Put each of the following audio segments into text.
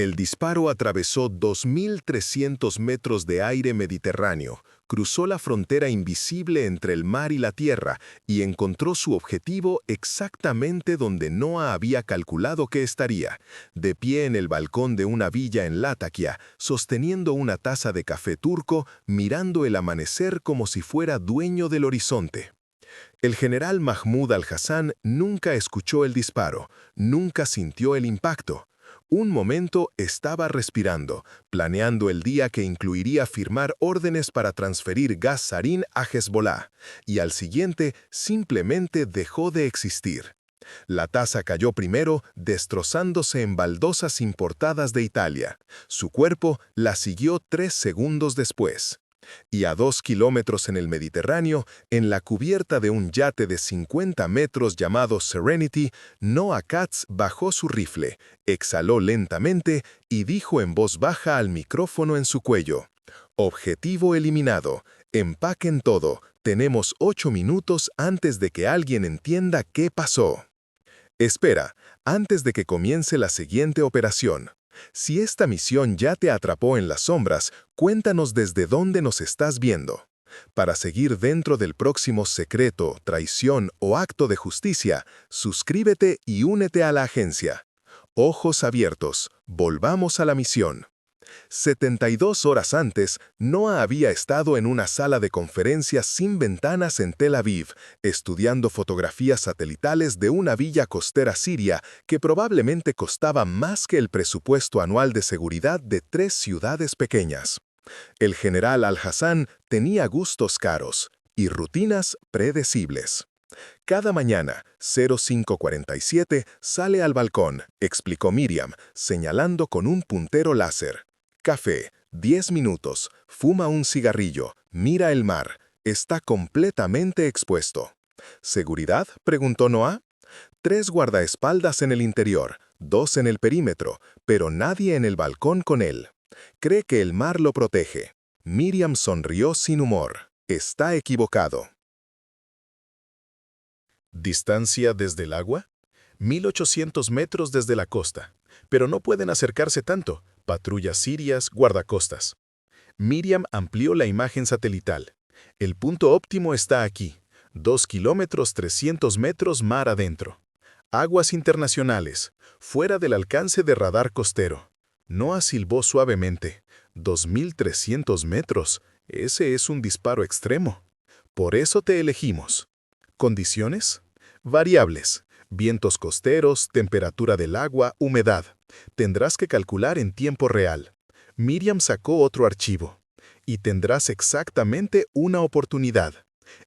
El disparo atravesó 2.300 metros de aire mediterráneo, cruzó la frontera invisible entre el mar y la tierra y encontró su objetivo exactamente donde Noah había calculado que estaría, de pie en el balcón de una villa en Latakia, sosteniendo una taza de café turco, mirando el amanecer como si fuera dueño del horizonte. El general Mahmoud al-Hassan nunca escuchó el disparo, nunca sintió el impacto. Un momento estaba respirando, planeando el día que incluiría firmar órdenes para transferir gas sarín a Hezbollah, y al siguiente simplemente dejó de existir. La taza cayó primero, destrozándose en baldosas importadas de Italia. Su cuerpo la siguió 3 segundos después. Y a 2 kilómetros en el Mediterráneo, en la cubierta de un yate de 50 metros llamado Serenity, Noah Katz bajó su rifle, exhaló lentamente y dijo en voz baja al micrófono en su cuello: «Objetivo eliminado. Empaquen todo. Tenemos 8 minutos antes de que alguien entienda qué pasó». Espera, antes de que comience la siguiente operación. Si esta misión ya te atrapó en las sombras, cuéntanos desde dónde nos estás viendo. Para seguir dentro del próximo secreto, traición o acto de justicia, suscríbete y únete a la agencia. Ojos abiertos, volvamos a la misión. 72 horas antes, Noah había estado en una sala de conferencias sin ventanas en Tel Aviv, estudiando fotografías satelitales de una villa costera siria que probablemente costaba más que el presupuesto anual de seguridad de 3 ciudades pequeñas. El general al-Hassan tenía gustos caros y rutinas predecibles. Cada mañana, 0547, sale al balcón, explicó Miriam, señalando con un puntero láser. Café, 10 minutos, fuma un cigarrillo, mira el mar, está completamente expuesto. ¿Seguridad?, preguntó Noah. 3 guardaespaldas en el interior, 2 en el perímetro, pero nadie en el balcón con él. Cree que el mar lo protege. Miriam sonrió sin humor. Está equivocado. ¿Distancia desde el agua? 1.800 metros desde la costa. Pero no pueden acercarse tanto. Patrullas sirias, guardacostas. Miriam amplió la imagen satelital. El punto óptimo está aquí. 2 kilómetros 300 metros mar adentro. Aguas internacionales, fuera del alcance de radar costero. Noah silbó suavemente. 2.300 metros. Ese es un disparo extremo. Por eso te elegimos. ¿Condiciones? Variables. Vientos costeros, temperatura del agua, humedad. Tendrás que calcular en tiempo real. Miriam sacó otro archivo. Y tendrás exactamente una oportunidad.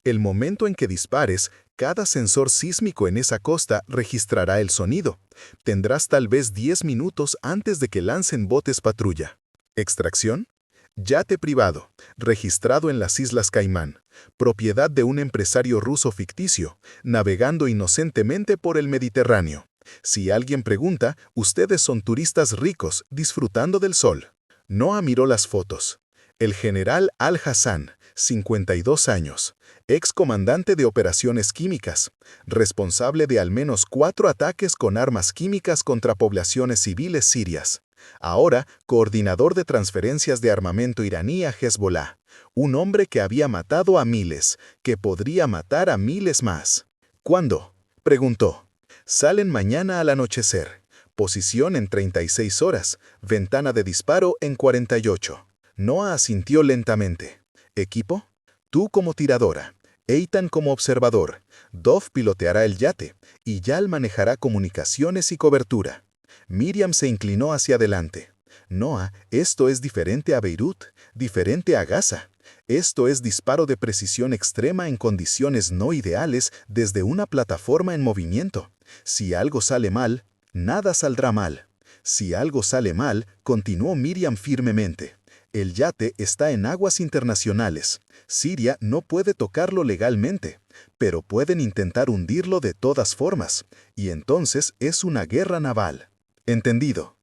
El momento en que dispares, cada sensor sísmico en esa costa registrará el sonido. Tendrás tal vez 10 minutos antes de que lancen botes patrulla. ¿Extracción? Yate privado, registrado en las Islas Caimán, propiedad de un empresario ruso ficticio, navegando inocentemente por el Mediterráneo. Si alguien pregunta, ustedes son turistas ricos, disfrutando del sol. Noah miró las fotos. El general al-Hassan, 52 años, excomandante de operaciones químicas, responsable de al menos 4 ataques con armas químicas contra poblaciones civiles sirias. Ahora, coordinador de transferencias de armamento iraní a Hezbollah. Un hombre que había matado a miles, que podría matar a miles más. ¿Cuándo?, preguntó. Salen mañana al anochecer. Posición en 36 horas. Ventana de disparo en 48. Noah asintió lentamente. ¿Equipo? Tú como tiradora. Eitan como observador. Dov piloteará el yate. Y Yal manejará comunicaciones y cobertura. Miriam se inclinó hacia adelante. Noah, esto es diferente a Beirut, diferente a Gaza. Esto es disparo de precisión extrema en condiciones no ideales desde una plataforma en movimiento. Si algo sale mal, nada saldrá mal. Si algo sale mal, continuó Miriam firmemente. El yate está en aguas internacionales. Siria no puede tocarlo legalmente, pero pueden intentar hundirlo de todas formas. Y entonces es una guerra naval. ¿Entendido?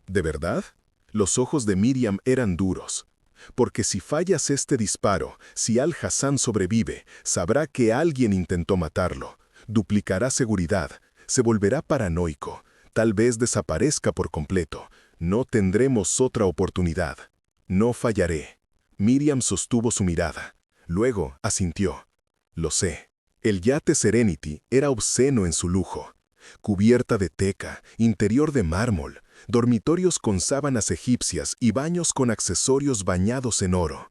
¿De verdad? Los ojos de Miriam eran duros. Porque si fallas este disparo, si al-Hassan sobrevive, sabrá que alguien intentó matarlo. Duplicará seguridad, se volverá paranoico, tal vez desaparezca por completo. No tendremos otra oportunidad. No fallaré. Miriam sostuvo su mirada. Luego asintió. Lo sé. El yate Serenity era obsceno en su lujo. Cubierta de teca, interior de mármol, dormitorios con sábanas egipcias y baños con accesorios bañados en oro.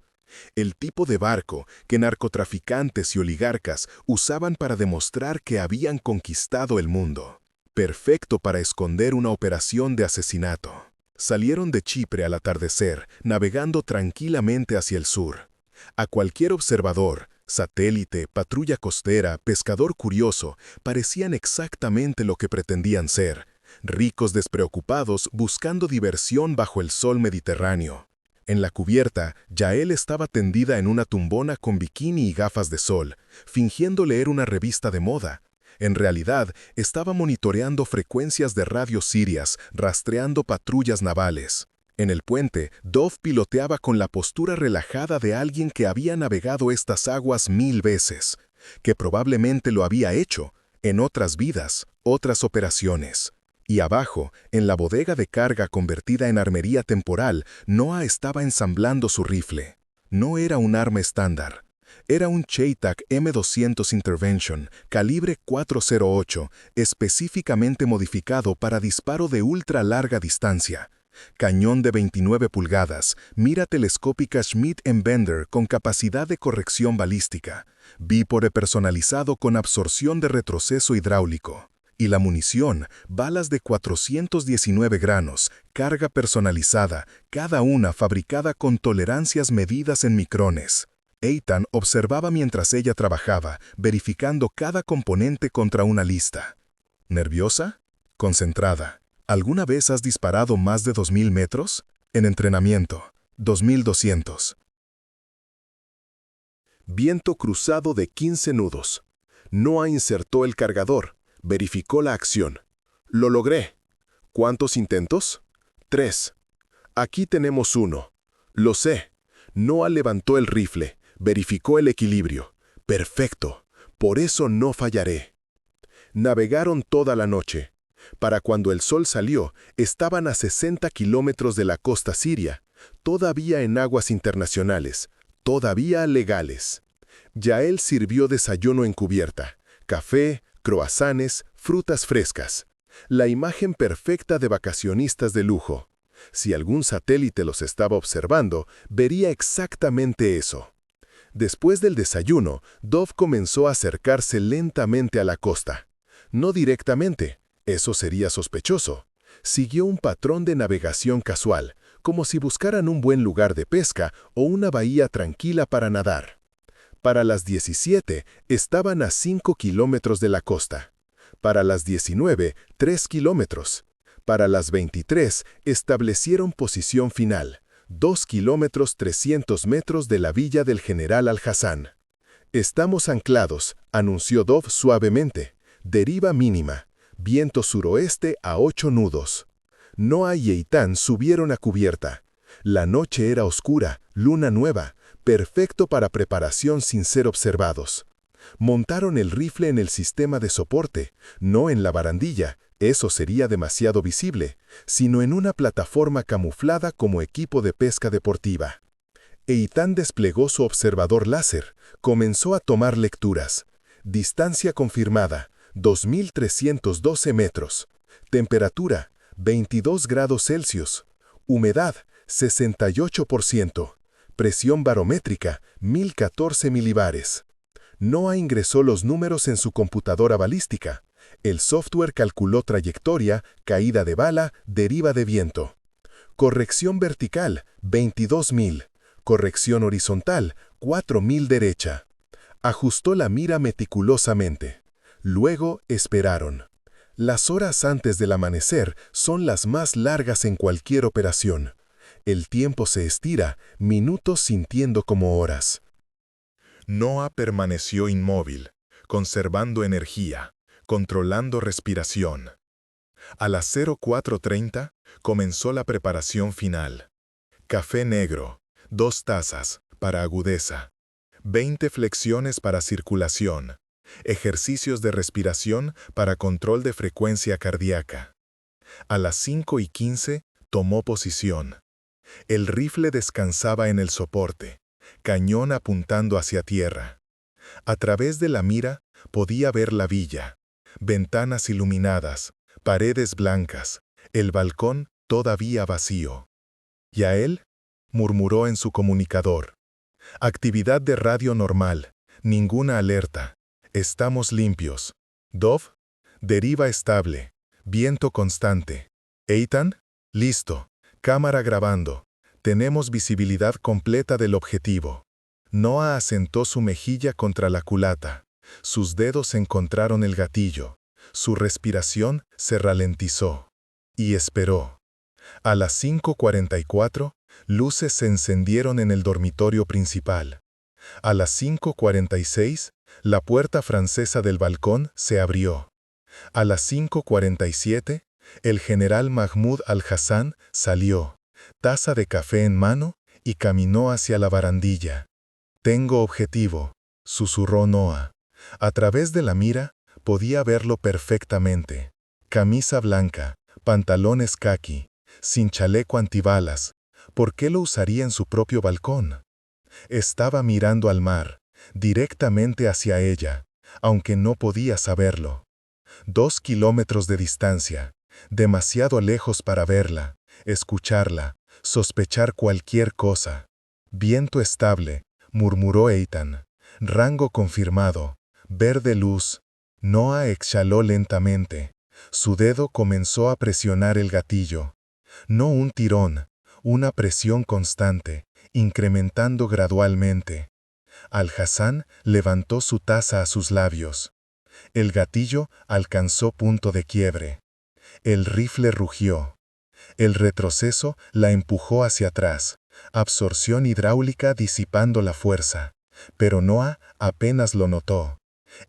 El tipo de barco que narcotraficantes y oligarcas usaban para demostrar que habían conquistado el mundo. Perfecto para esconder una operación de asesinato. Salieron de Chipre al atardecer, navegando tranquilamente hacia el sur. A cualquier observador, satélite, patrulla costera, pescador curioso, parecían exactamente lo que pretendían ser, ricos despreocupados buscando diversión bajo el sol mediterráneo. En la cubierta, Yael estaba tendida en una tumbona con bikini y gafas de sol, fingiendo leer una revista de moda. En realidad, estaba monitoreando frecuencias de radio sirias, rastreando patrullas navales. En el puente, Dove piloteaba con la postura relajada de alguien que había navegado estas aguas 1000 veces, que probablemente lo había hecho, en otras vidas, otras operaciones. Y abajo, en la bodega de carga convertida en armería temporal, Noah estaba ensamblando su rifle. No era un arma estándar. Era un Chaytak M200 Intervention, calibre .408, específicamente modificado para disparo de ultra larga distancia. Cañón de 29 pulgadas, mira telescópica Schmidt & Bender con capacidad de corrección balística, bípode personalizado con absorción de retroceso hidráulico. Y la munición, balas de 419 granos, carga personalizada, cada una fabricada con tolerancias medidas en micrones. Eitan observaba mientras ella trabajaba, verificando cada componente contra una lista. ¿Nerviosa? Concentrada. ¿Alguna vez has disparado más de 2000 metros? En entrenamiento, 2200. Viento cruzado de 15 nudos. Noah insertó el cargador. Verificó la acción. Lo logré. ¿Cuántos intentos? 3. Aquí tenemos uno. Lo sé. Noah levantó el rifle. Verificó el equilibrio. Perfecto. Por eso no fallaré. Navegaron toda la noche. Para cuando el sol salió, estaban a 60 kilómetros de la costa siria, todavía en aguas internacionales, todavía legales. Yael sirvió desayuno en cubierta, café, croissants, frutas frescas. La imagen perfecta de vacacionistas de lujo. Si algún satélite los estaba observando, vería exactamente eso. Después del desayuno, Dove comenzó a acercarse lentamente a la costa. No directamente, eso sería sospechoso. Siguió un patrón de navegación casual, como si buscaran un buen lugar de pesca o una bahía tranquila para nadar. Para las 17 estaban a 5 kilómetros de la costa. Para las 19, 3 kilómetros. Para las 23 establecieron posición final, 2 kilómetros 300 metros de la villa del general Al-Hassan. Estamos anclados, anunció Dove suavemente. Deriva mínima, viento suroeste a 8 nudos. Noah y Eitan subieron a cubierta. La noche era oscura, luna nueva, perfecto para preparación sin ser observados. Montaron el rifle en el sistema de soporte, no en la barandilla, eso sería demasiado visible, sino en una plataforma camuflada como equipo de pesca deportiva. Eitan desplegó su observador láser, comenzó a tomar lecturas. Distancia confirmada, 2312 metros. Temperatura, 22 grados Celsius. Humedad, 68%. Presión barométrica, 1014 milibares. Noah ingresó los números en su computadora balística. El software calculó trayectoria, caída de bala, deriva de viento. Corrección vertical, 22.000. Corrección horizontal, 4.000 derecha. Ajustó la mira meticulosamente. Luego esperaron. Las horas antes del amanecer son las más largas en cualquier operación. El tiempo se estira, minutos sintiendo como horas. Noah permaneció inmóvil, conservando energía, controlando respiración. A las 04:30 comenzó la preparación final. Café negro, 2 tazas para agudeza, 20 flexiones para circulación, ejercicios de respiración para control de frecuencia cardíaca. A las 5:15 Tomó posición. El rifle descansaba en el soporte, cañón apuntando hacia tierra. A través de la mira podía ver la villa, ventanas iluminadas, paredes blancas, el balcón todavía vacío. «Yael», murmuró en su comunicador. «Actividad de radio normal, ninguna alerta. Estamos limpios. Dov, deriva estable, viento constante. Eitan, listo, cámara grabando. Tenemos visibilidad completa del objetivo». Noah asentó su mejilla contra la culata. Sus dedos encontraron el gatillo. Su respiración se ralentizó. Y esperó. A las 5:44, luces se encendieron en el dormitorio principal. A las 5:46, la puerta francesa del balcón se abrió. A las 5:47, el general Mahmoud al-Hassan salió, taza de café en mano, y caminó hacia la barandilla. «Tengo objetivo», susurró Noah. A través de la mira podía verlo perfectamente. Camisa blanca, pantalones caqui, sin chaleco antibalas. ¿Por qué lo usaría en su propio balcón? Estaba mirando al mar, directamente hacia ella, aunque no podía saberlo. 2 kilómetros de distancia, demasiado lejos para verla, escucharla, sospechar cualquier cosa. «Viento estable», murmuró Eitan. «Rango confirmado. Verde luz». Noah exhaló lentamente. Su dedo comenzó a presionar el gatillo. No un tirón, una presión constante, incrementando gradualmente. Al-Hassan levantó su taza a sus labios. El gatillo alcanzó punto de quiebre. El rifle rugió. El retroceso la empujó hacia atrás, absorción hidráulica disipando la fuerza. Pero Noah apenas lo notó.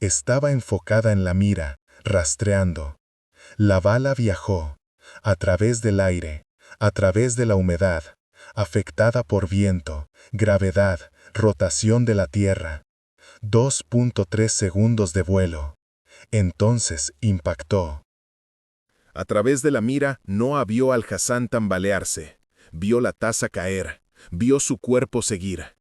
Estaba enfocada en la mira, rastreando. La bala viajó, a través del aire, a través de la humedad, afectada por viento, gravedad, rotación de la Tierra. 2.3 segundos de vuelo. Entonces impactó. A través de la mira, Noah vio al Hassan tambalearse, vio la taza caer, vio su cuerpo seguir.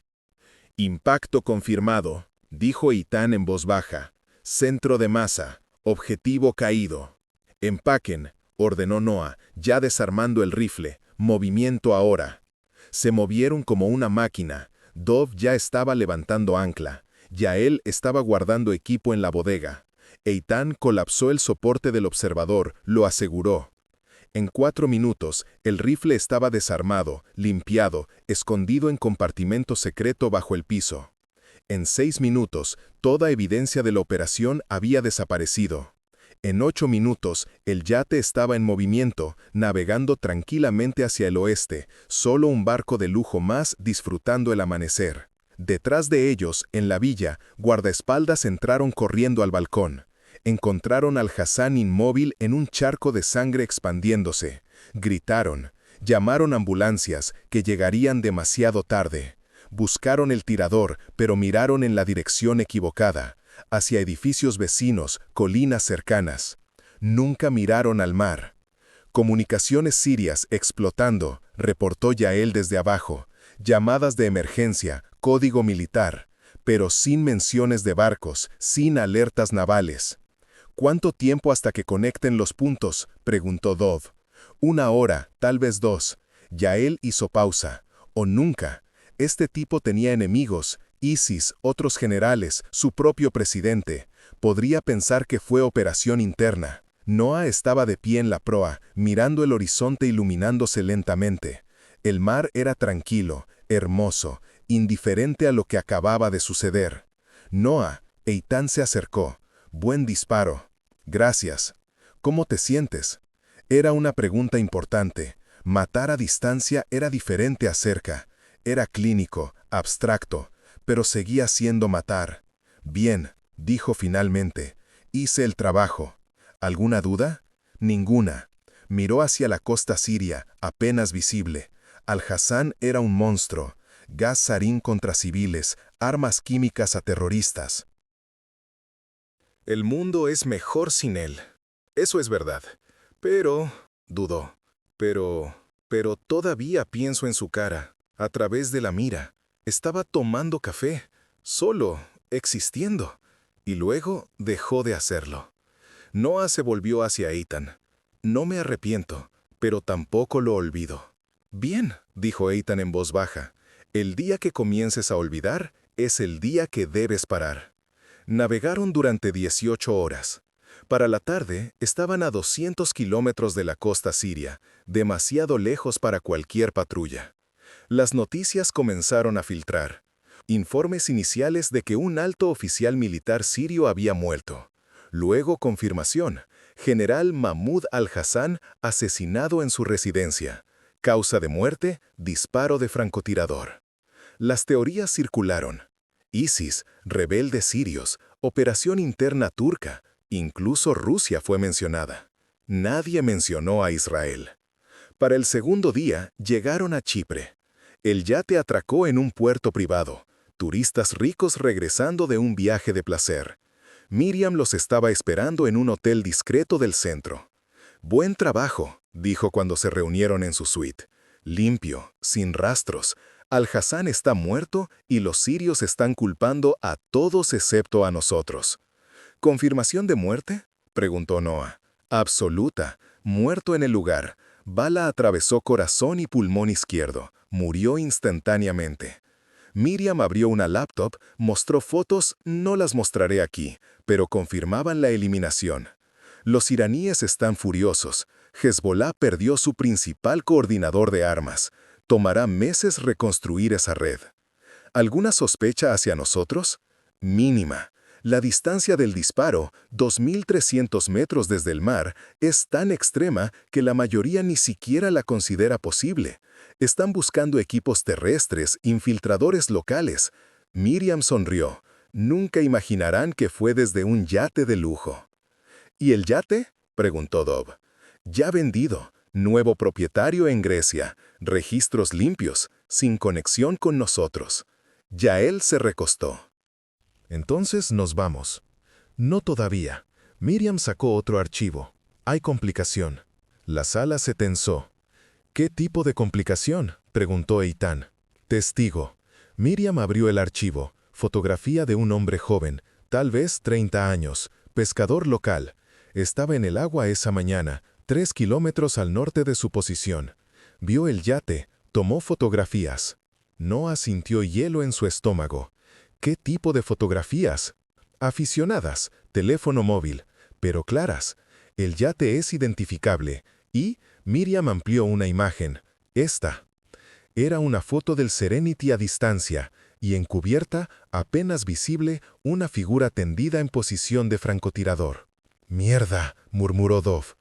«Impacto confirmado», dijo Eitan en voz baja. «Centro de masa, objetivo caído». «Empaquen», ordenó Noah, ya desarmando el rifle. «Movimiento ahora». Se movieron como una máquina. Dov ya estaba levantando ancla. Yael estaba guardando equipo en la bodega. Eitan colapsó el soporte del observador, lo aseguró. En 4 minutos, el rifle estaba desarmado, limpiado, escondido en compartimento secreto bajo el piso. En 6 minutos, toda evidencia de la operación había desaparecido. En 8 minutos, el yate estaba en movimiento, navegando tranquilamente hacia el oeste, solo un barco de lujo más disfrutando el amanecer. Detrás de ellos, en la villa, guardaespaldas entraron corriendo al balcón. Encontraron al Hassan inmóvil en un charco de sangre expandiéndose. Gritaron. Llamaron ambulancias, que llegarían demasiado tarde. Buscaron el tirador, pero miraron en la dirección equivocada, hacia edificios vecinos, colinas cercanas. Nunca miraron al mar. «Comunicaciones sirias explotando», reportó Yael desde abajo. «Llamadas de emergencia, código militar», pero sin menciones de barcos, sin alertas navales. «¿Cuánto tiempo hasta que conecten los puntos?», preguntó Dov. «1 hora, tal vez 2». Yael hizo pausa. «O nunca». Este tipo tenía enemigos, ISIS, otros generales, su propio presidente. Podría pensar que fue operación interna. Noah estaba de pie en la proa, mirando el horizonte iluminándose lentamente. El mar era tranquilo, hermoso, indiferente a lo que acababa de suceder. «Noah», Eitan se acercó. «Buen disparo». «Gracias». «¿Cómo te sientes?». Era una pregunta importante. Matar a distancia era diferente a cerca. Era clínico, abstracto, pero seguía siendo matar. «Bien», dijo finalmente. «Hice el trabajo». ¿Alguna duda? Ninguna. Miró hacia la costa siria, apenas visible. Al-Hassan era un monstruo. Gas sarín contra civiles, armas químicas a terroristas. «El mundo es mejor sin él». Eso es verdad. Pero, dudó. Pero, Pero todavía pienso en su cara, a través de la mira. Estaba tomando café, solo, existiendo. Y luego dejó de hacerlo. Noah se volvió hacia Eitan. No me arrepiento, pero tampoco lo olvido. Bien, dijo Eitan en voz baja. El día que comiences a olvidar es el día que debes parar. Navegaron durante 18 horas. Para la tarde, estaban a 200 kilómetros de la costa siria, demasiado lejos para cualquier patrulla. Las noticias comenzaron a filtrar. Informes iniciales de que un alto oficial militar sirio había muerto. Luego confirmación, general Mahmoud al-Hassan asesinado en su residencia. Causa de muerte, disparo de francotirador. Las teorías circularon. ISIS, rebeldes sirios, operación interna turca, incluso Rusia fue mencionada. Nadie mencionó a Israel. Para el segundo día, llegaron a Chipre. El yate atracó en un puerto privado, turistas ricos regresando de un viaje de placer. Miriam los estaba esperando en un hotel discreto del centro. «Buen trabajo», dijo cuando se reunieron en su suite. «Limpio, sin rastros. Al-Hassan está muerto y los sirios están culpando a todos excepto a nosotros». «¿Confirmación de muerte?», preguntó Noah. «Absoluta. Muerto en el lugar. Bala atravesó corazón y pulmón izquierdo. Murió instantáneamente». Miriam abrió una laptop, mostró fotos, no las mostraré aquí, pero confirmaban la eliminación. Los iraníes están furiosos. Hezbollah perdió su principal coordinador de armas. Tomará meses reconstruir esa red. ¿Alguna sospecha hacia nosotros? Mínima. La distancia del disparo, 2.300 metros desde el mar, es tan extrema que la mayoría ni siquiera la considera posible. Están buscando equipos terrestres, infiltradores locales. Miriam sonrió. Nunca imaginarán que fue desde un yate de lujo. ¿Y el yate?, preguntó Dov. Ya vendido. Nuevo propietario en Grecia. Registros limpios, sin conexión con nosotros. Yael se recostó. Entonces nos vamos. No todavía. Miriam sacó otro archivo. Hay complicación. La sala se tensó. ¿Qué tipo de complicación?, preguntó Eitan. Testigo. Miriam abrió el archivo. Fotografía de un hombre joven, tal vez 30 años, pescador local. Estaba en el agua esa mañana, 3 kilómetros al norte de su posición. Vio el yate, tomó fotografías. Noah sintió hielo en su estómago. ¿Qué tipo de fotografías? Aficionadas, teléfono móvil, pero claras. El yate es identificable y Miriam amplió una imagen. Esta. Era una foto del Serenity a distancia y en cubierta, apenas visible, una figura tendida en posición de francotirador. «Mierda», murmuró Dov.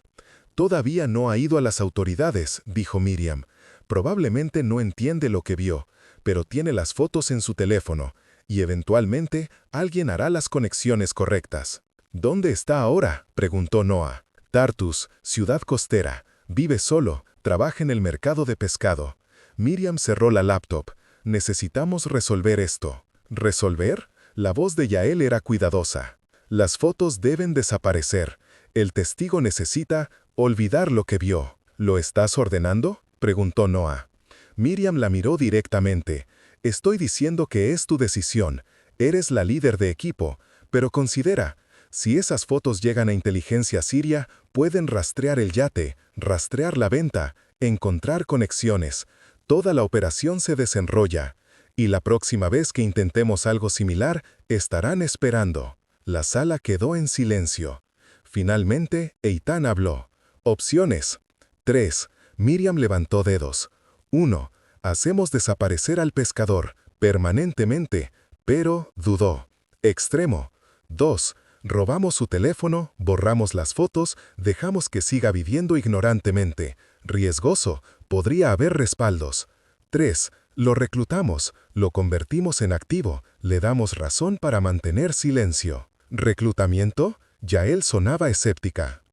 «Todavía no ha ido a las autoridades», dijo Miriam. «Probablemente no entiende lo que vio, pero tiene las fotos en su teléfono, y eventualmente alguien hará las conexiones correctas». «¿Dónde está ahora?», preguntó Noah. «Tartus, ciudad costera. Vive solo, trabaja en el mercado de pescado». Miriam cerró la laptop. «Necesitamos resolver esto». ¿Resolver? La voz de Yael era cuidadosa. «Las fotos deben desaparecer. El testigo necesita olvidar lo que vio». «¿Lo estás ordenando?», preguntó Noah. Miriam la miró directamente. «Estoy diciendo que es tu decisión. Eres la líder de equipo. Pero considera, si esas fotos llegan a inteligencia siria, pueden rastrear el yate, rastrear la venta, encontrar conexiones. Toda la operación se desenrolla. Y la próxima vez que intentemos algo similar, estarán esperando». La sala quedó en silencio. Finalmente, Eitan habló. «Opciones. 3. Miriam levantó dedos. 1. Hacemos desaparecer al pescador, permanentemente, pero dudó. Extremo. 2. Robamos su teléfono, borramos las fotos, dejamos que siga viviendo ignorantemente. Riesgoso, podría haber respaldos. 3. Lo reclutamos, lo convertimos en activo, le damos razón para mantener silencio. ¿Reclutamiento? Yael sonaba escéptica.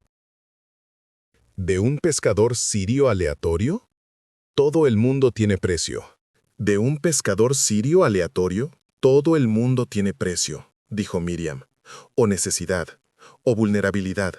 ¿De un pescador sirio aleatorio? Todo el mundo tiene precio. ¿De un pescador sirio aleatorio? Todo el mundo tiene precio, dijo Miriam. O necesidad, o vulnerabilidad.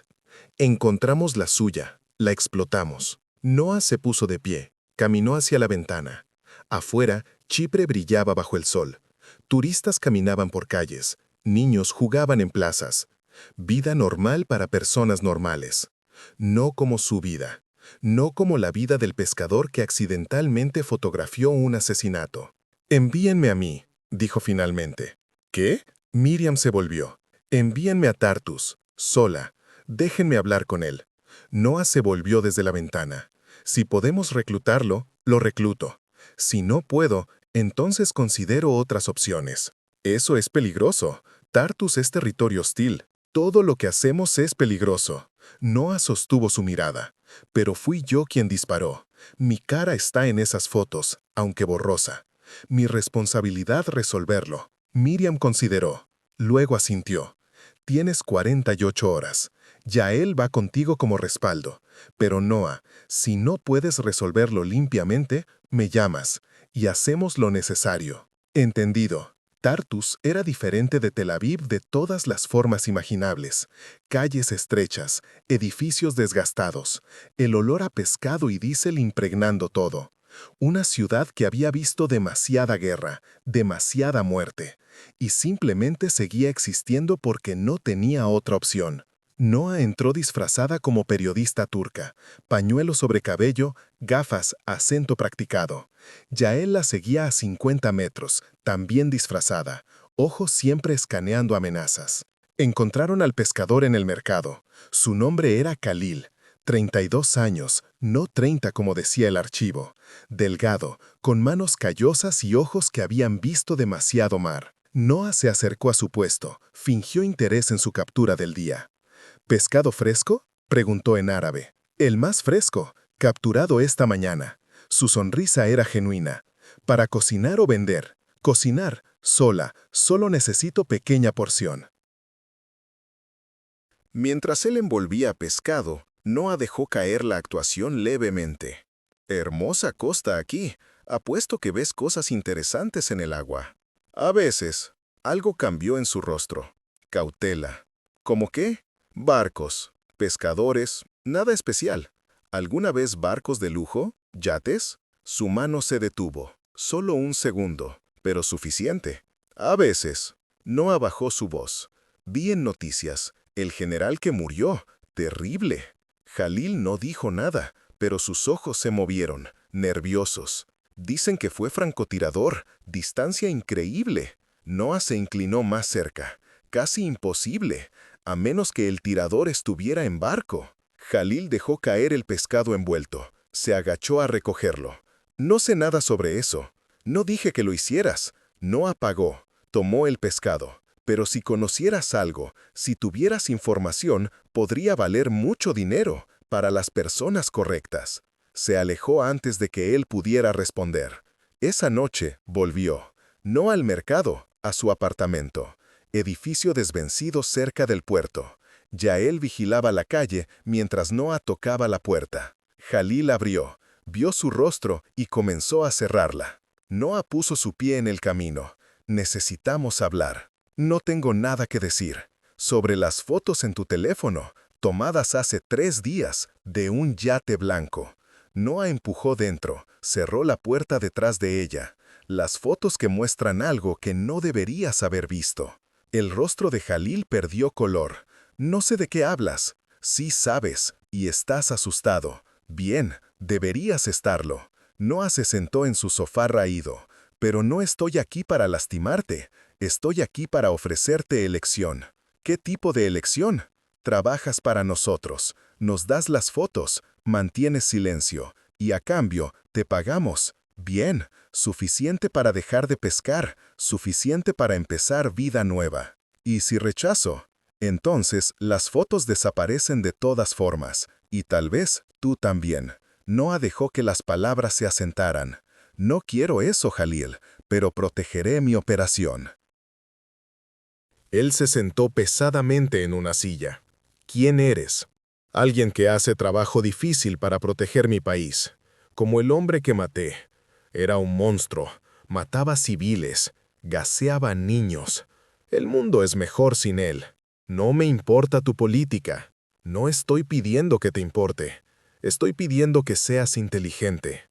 Encontramos la suya, la explotamos. Noah se puso de pie. Caminó hacia la ventana. Afuera, Chipre brillaba bajo el sol. Turistas caminaban por calles. Niños jugaban en plazas. Vida normal para personas normales. No como su vida. No como la vida del pescador que accidentalmente fotografió un asesinato. «Envíenme a mí», dijo finalmente. «¿Qué?». Miriam se volvió. «Envíenme a Tartus, sola. Déjenme hablar con él». Noah se volvió desde la ventana. «Si podemos reclutarlo, lo recluto. Si no puedo, entonces considero otras opciones». «Eso es peligroso. Tartus es territorio hostil. Todo lo que hacemos es peligroso». Noah sostuvo su mirada. «Pero fui yo quien disparó. Mi cara está en esas fotos, aunque borrosa. Mi responsabilidad resolverlo». Miriam consideró. Luego asintió. «Tienes 48 horas. Yael va contigo como respaldo. Pero Noah, si no puedes resolverlo limpiamente, me llamas y hacemos lo necesario». «Entendido». Tartus era diferente de Tel Aviv de todas las formas imaginables. Calles estrechas, edificios desgastados, el olor a pescado y diésel impregnando todo. Una ciudad que había visto demasiada guerra, demasiada muerte, y simplemente seguía existiendo porque no tenía otra opción. Noah entró disfrazada como periodista turca, pañuelo sobre cabello, gafas, acento practicado. Yael la seguía a 50 metros, también disfrazada, ojos siempre escaneando amenazas. Encontraron al pescador en el mercado. Su nombre era Khalil, 32 años, no 30 como decía el archivo. Delgado, con manos callosas y ojos que habían visto demasiado mar. Noah se acercó a su puesto, fingió interés en su captura del día. «¿Pescado fresco?», preguntó en árabe. «El más fresco, capturado esta mañana». Su sonrisa era genuina. «¿Para cocinar o vender?». «Cocinar, sola, solo necesito pequeña porción». Mientras él envolvía pescado, Noah dejó caer la actuación levemente. «Hermosa costa aquí. Apuesto que ves cosas interesantes en el agua». A veces, algo cambió en su rostro. Cautela. ¿Cómo qué? Barcos, pescadores, nada especial. ¿Alguna vez barcos de lujo? ¿Yates? Su mano se detuvo. Solo un segundo, pero suficiente. A veces. Noah bajó su voz. Vi en noticias, el general que murió. Terrible. Khalil no dijo nada, pero sus ojos se movieron, nerviosos. Dicen que fue francotirador, distancia increíble. Noah se inclinó más cerca. Casi imposible, a menos que el tirador estuviera en barco. Khalil dejó caer el pescado envuelto. Se agachó a recogerlo. «No sé nada sobre eso. No dije que lo hicieras». No apagó. Tomó el pescado. «Pero si conocieras algo, si tuvieras información, podría valer mucho dinero para las personas correctas». Se alejó antes de que él pudiera responder. Esa noche volvió. No al mercado, a su apartamento. Edificio desvencido cerca del puerto. Yael vigilaba la calle mientras Noah tocaba la puerta. Khalil abrió, vio su rostro y comenzó a cerrarla. Noah puso su pie en el camino. «Necesitamos hablar. No tengo nada que decir. Sobre las fotos en tu teléfono, tomadas hace 3 días, de un yate blanco». Noah empujó dentro, cerró la puerta detrás de ella. Las fotos que muestran algo que no deberías haber visto. El rostro de Khalil perdió color. «No sé de qué hablas». «Sí sabes, y estás asustado». «Bien, deberías estarlo». Noah se sentó en su sofá raído. «Pero no estoy aquí para lastimarte. Estoy aquí para ofrecerte elección». «¿Qué tipo de elección?». «Trabajas para nosotros. Nos das las fotos, mantienes silencio, y a cambio, te pagamos». «Bien, suficiente para dejar de pescar, suficiente para empezar vida nueva». «¿Y si rechazo?». «Entonces, las fotos desaparecen de todas formas, y tal vez tú también». Noah dejó que las palabras se asentaran. «No quiero eso, Khalil, pero protegeré mi operación». Él se sentó pesadamente en una silla. «¿Quién eres?». «Alguien que hace trabajo difícil para proteger mi país. Como el hombre que maté. Era un monstruo. Mataba civiles. Gaseaba niños. El mundo es mejor sin él. No me importa tu política. No estoy pidiendo que te importe. Estoy pidiendo que seas inteligente».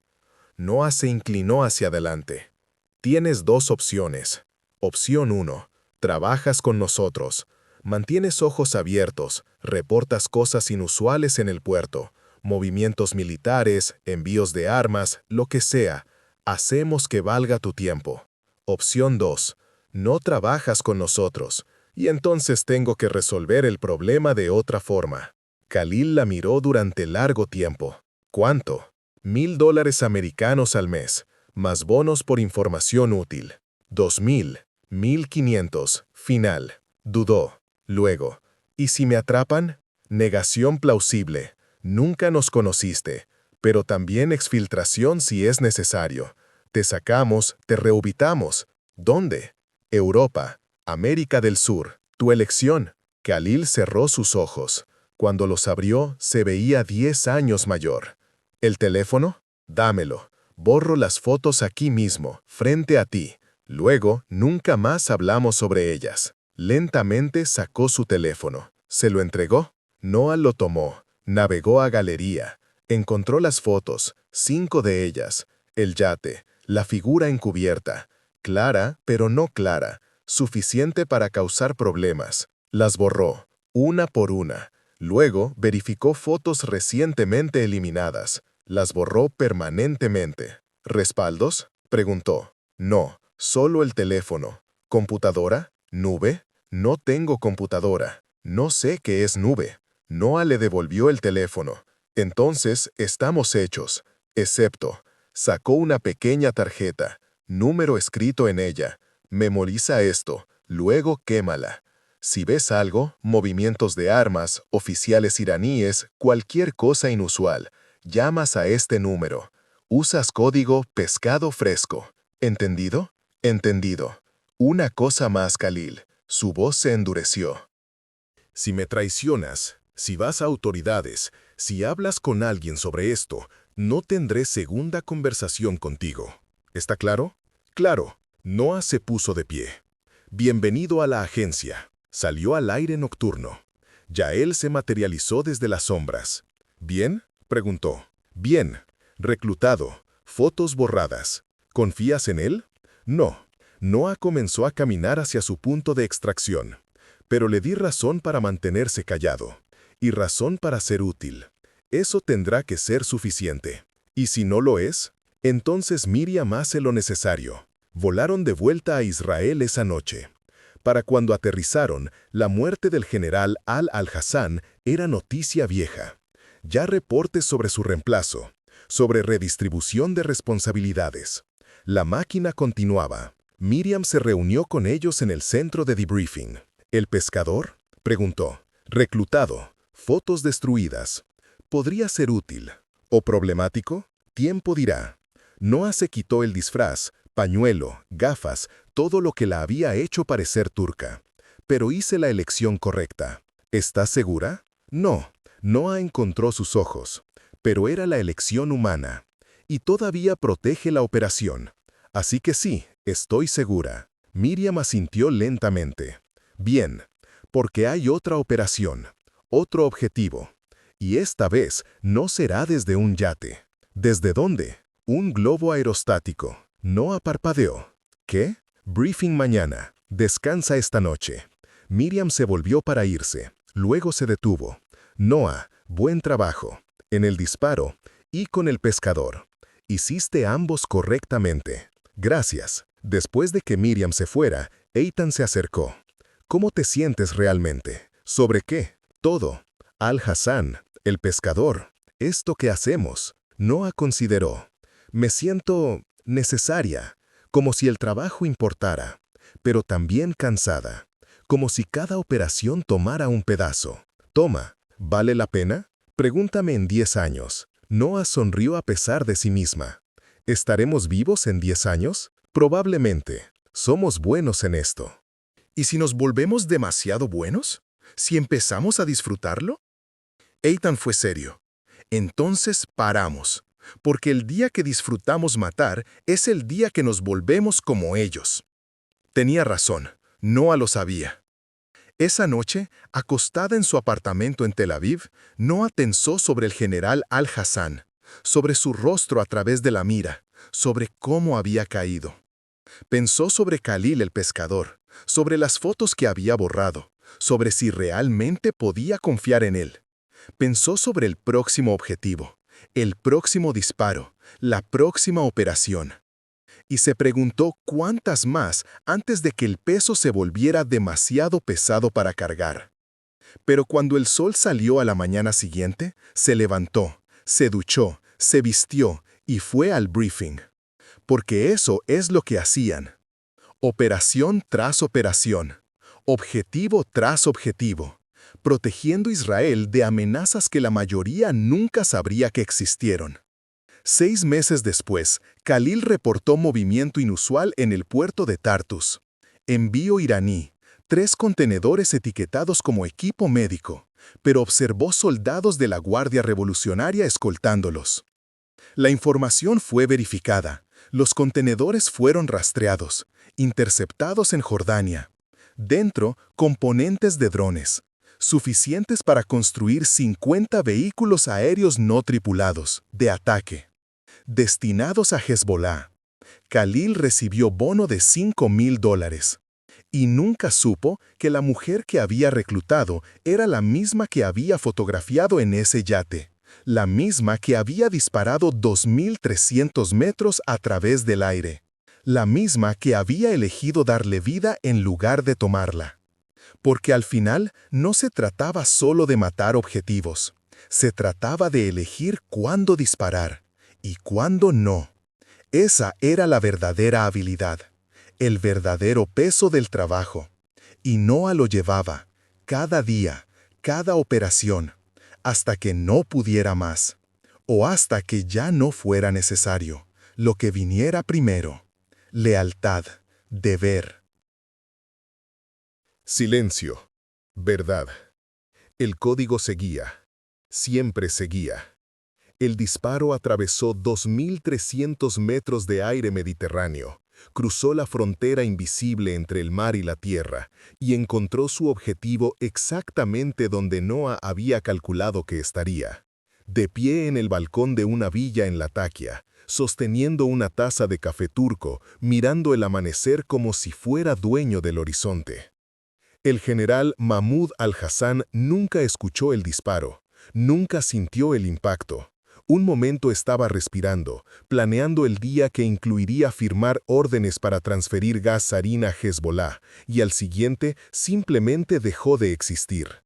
Noah se inclinó hacia adelante. Tienes dos opciones. Opción 1. Trabajas con nosotros. Mantienes ojos abiertos, reportas cosas inusuales en el puerto, movimientos militares, envíos de armas, lo que sea. Hacemos que valga tu tiempo. Opción 2. No trabajas con nosotros, y entonces tengo que resolver el problema de otra forma. Khalil la miró durante largo tiempo. ¿Cuánto? $1,000 americanos al mes, más bonos por información útil. 2,000, 1,500, final. Dudó. Luego, ¿y si me atrapan? Negación plausible. Nunca nos conociste, pero también exfiltración si es necesario. Te sacamos, te reubicamos. ¿Dónde? Europa, América del Sur. Tu elección. Khalil cerró sus ojos. Cuando los abrió, se veía 10 años mayor. ¿El teléfono? Dámelo. Borro las fotos aquí mismo, frente a ti. Luego, nunca más hablamos sobre ellas. Lentamente sacó su teléfono. ¿Se lo entregó? Noah lo tomó. Navegó a galería. Encontró las fotos, 5 de ellas. El yate, la figura encubierta. Clara, pero no clara. Suficiente para causar problemas. Las borró, una por una. Luego, verificó fotos recientemente eliminadas. Las borró permanentemente. ¿Respaldos? Preguntó. No, solo el teléfono. ¿Computadora? ¿Nube? No tengo computadora. No sé qué es nube. Noah le devolvió el teléfono. Entonces, estamos hechos. Excepto, sacó una pequeña tarjeta, número escrito en ella. Memoriza esto, luego quémala. Si ves algo, movimientos de armas, oficiales iraníes, cualquier cosa inusual, llamas a este número. Usas código pescado fresco. ¿Entendido? Entendido. Una cosa más, Khalil. Su voz se endureció. Si me traicionas, si vas a autoridades, si hablas con alguien sobre esto, no tendré segunda conversación contigo. ¿Está claro? Claro. Noah se puso de pie. Bienvenido a la agencia. Salió al aire nocturno. Yael se materializó desde las sombras. ¿Bien? Preguntó. Bien. Reclutado. Fotos borradas. ¿Confías en él? No. Noah comenzó a caminar hacia su punto de extracción. Pero le di razón para mantenerse callado. Y razón para ser útil. Eso tendrá que ser suficiente. ¿Y si no lo es? Entonces Miriam hace lo necesario. Volaron de vuelta a Israel esa noche. Para cuando aterrizaron, la muerte del general Al-Hassan era noticia vieja. Ya reportes sobre su reemplazo, sobre redistribución de responsabilidades. La máquina continuaba. Miriam se reunió con ellos en el centro de debriefing. ¿El pescador? Preguntó. Reclutado. Fotos destruidas. ¿Podría ser útil? ¿O problemático? Tiempo dirá. Noah se quitó el disfraz, pañuelo, gafas, todo lo que la había hecho parecer turca. Pero hice la elección correcta. ¿Estás segura? No. Noah encontró sus ojos. Pero era la elección humana. Y todavía protege la operación. Así que sí, estoy segura. Miriam asintió lentamente. Bien, porque hay otra operación, otro objetivo. Y esta vez no será desde un yate. ¿Desde dónde? Un globo aerostático. Noah parpadeó. ¿Qué? Briefing mañana. Descansa esta noche. Miriam se volvió para irse. Luego se detuvo. Noah, buen trabajo. En el disparo y con el pescador. Hiciste ambos correctamente. Gracias. Después de que Miriam se fuera, Eitan se acercó. ¿Cómo te sientes realmente? ¿Sobre qué? Todo. Al-Hassan, el pescador. Esto que hacemos. Noah consideró. Me siento necesaria, como si el trabajo importara, pero también cansada, como si cada operación tomara un pedazo. Toma, ¿vale la pena? Pregúntame en 10 años. Noah sonrió a pesar de sí misma. ¿Estaremos vivos en 10 años? Probablemente. Somos buenos en esto. ¿Y si nos volvemos demasiado buenos? ¿Si empezamos a disfrutarlo? Eitan fue serio. Entonces paramos. Porque el día que disfrutamos matar es el día que nos volvemos como ellos. Tenía razón, Noah lo sabía. Esa noche, acostada en su apartamento en Tel Aviv, Noah pensó sobre el general Al-Hassan, sobre su rostro a través de la mira, sobre cómo había caído. Pensó sobre Khalil el pescador, sobre las fotos que había borrado, sobre si realmente podía confiar en él. Pensó sobre el próximo objetivo, el próximo disparo, la próxima operación. Y se preguntó cuántas más antes de que el peso se volviera demasiado pesado para cargar. Pero cuando el sol salió a la mañana siguiente, se levantó, se duchó, se vistió y fue al briefing. Porque eso es lo que hacían. Operación tras operación, objetivo tras objetivo, protegiendo a Israel de amenazas que la mayoría nunca sabría que existieron. 6 meses después, Khalil reportó movimiento inusual en el puerto de Tartus. Envío iraní, 3 contenedores etiquetados como equipo médico, pero observó soldados de la Guardia Revolucionaria escoltándolos. La información fue verificada. Los contenedores fueron rastreados, interceptados en Jordania. Dentro, componentes de drones, suficientes para construir 50 vehículos aéreos no tripulados, de ataque, destinados a Hezbollah. Khalil recibió bono de $5,000 y nunca supo que la mujer que había reclutado era la misma que había fotografiado en ese yate. La misma que había disparado 2.300 metros a través del aire. La misma que había elegido darle vida en lugar de tomarla. Porque al final no se trataba solo de matar objetivos. Se trataba de elegir cuándo disparar y cuándo no. Esa era la verdadera habilidad, el verdadero peso del trabajo. Y Noah lo llevaba, cada día, cada operación, hasta que no pudiera más, o hasta que ya no fuera necesario, lo que viniera primero, lealtad, deber. Silencio. Verdad. El código seguía. Siempre seguía. El disparo atravesó 2.300 metros de aire mediterráneo, cruzó la frontera invisible entre el mar y la tierra y encontró su objetivo exactamente donde Noah había calculado que estaría. De pie en el balcón de una villa en Latakia, sosteniendo una taza de café turco, mirando el amanecer como si fuera dueño del horizonte. El general Mahmoud al-Hassan nunca escuchó el disparo, nunca sintió el impacto. Un momento estaba respirando, planeando el día que incluiría firmar órdenes para transferir gas sarín a Hezbollah, y al siguiente simplemente dejó de existir.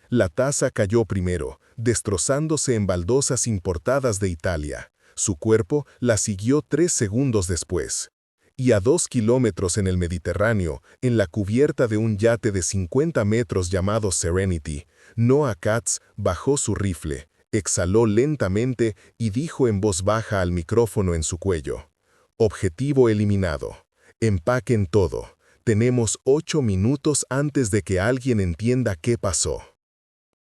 La taza cayó primero, destrozándose en baldosas importadas de Italia. Su cuerpo la siguió 3 segundos después. Y a 2 kilómetros en el Mediterráneo, en la cubierta de un yate de 50 metros llamado Serenity, Noah Katz bajó su rifle, exhaló lentamente y dijo en voz baja al micrófono en su cuello: «Objetivo eliminado. Empaquen todo. Tenemos 8 minutos antes de que alguien entienda qué pasó.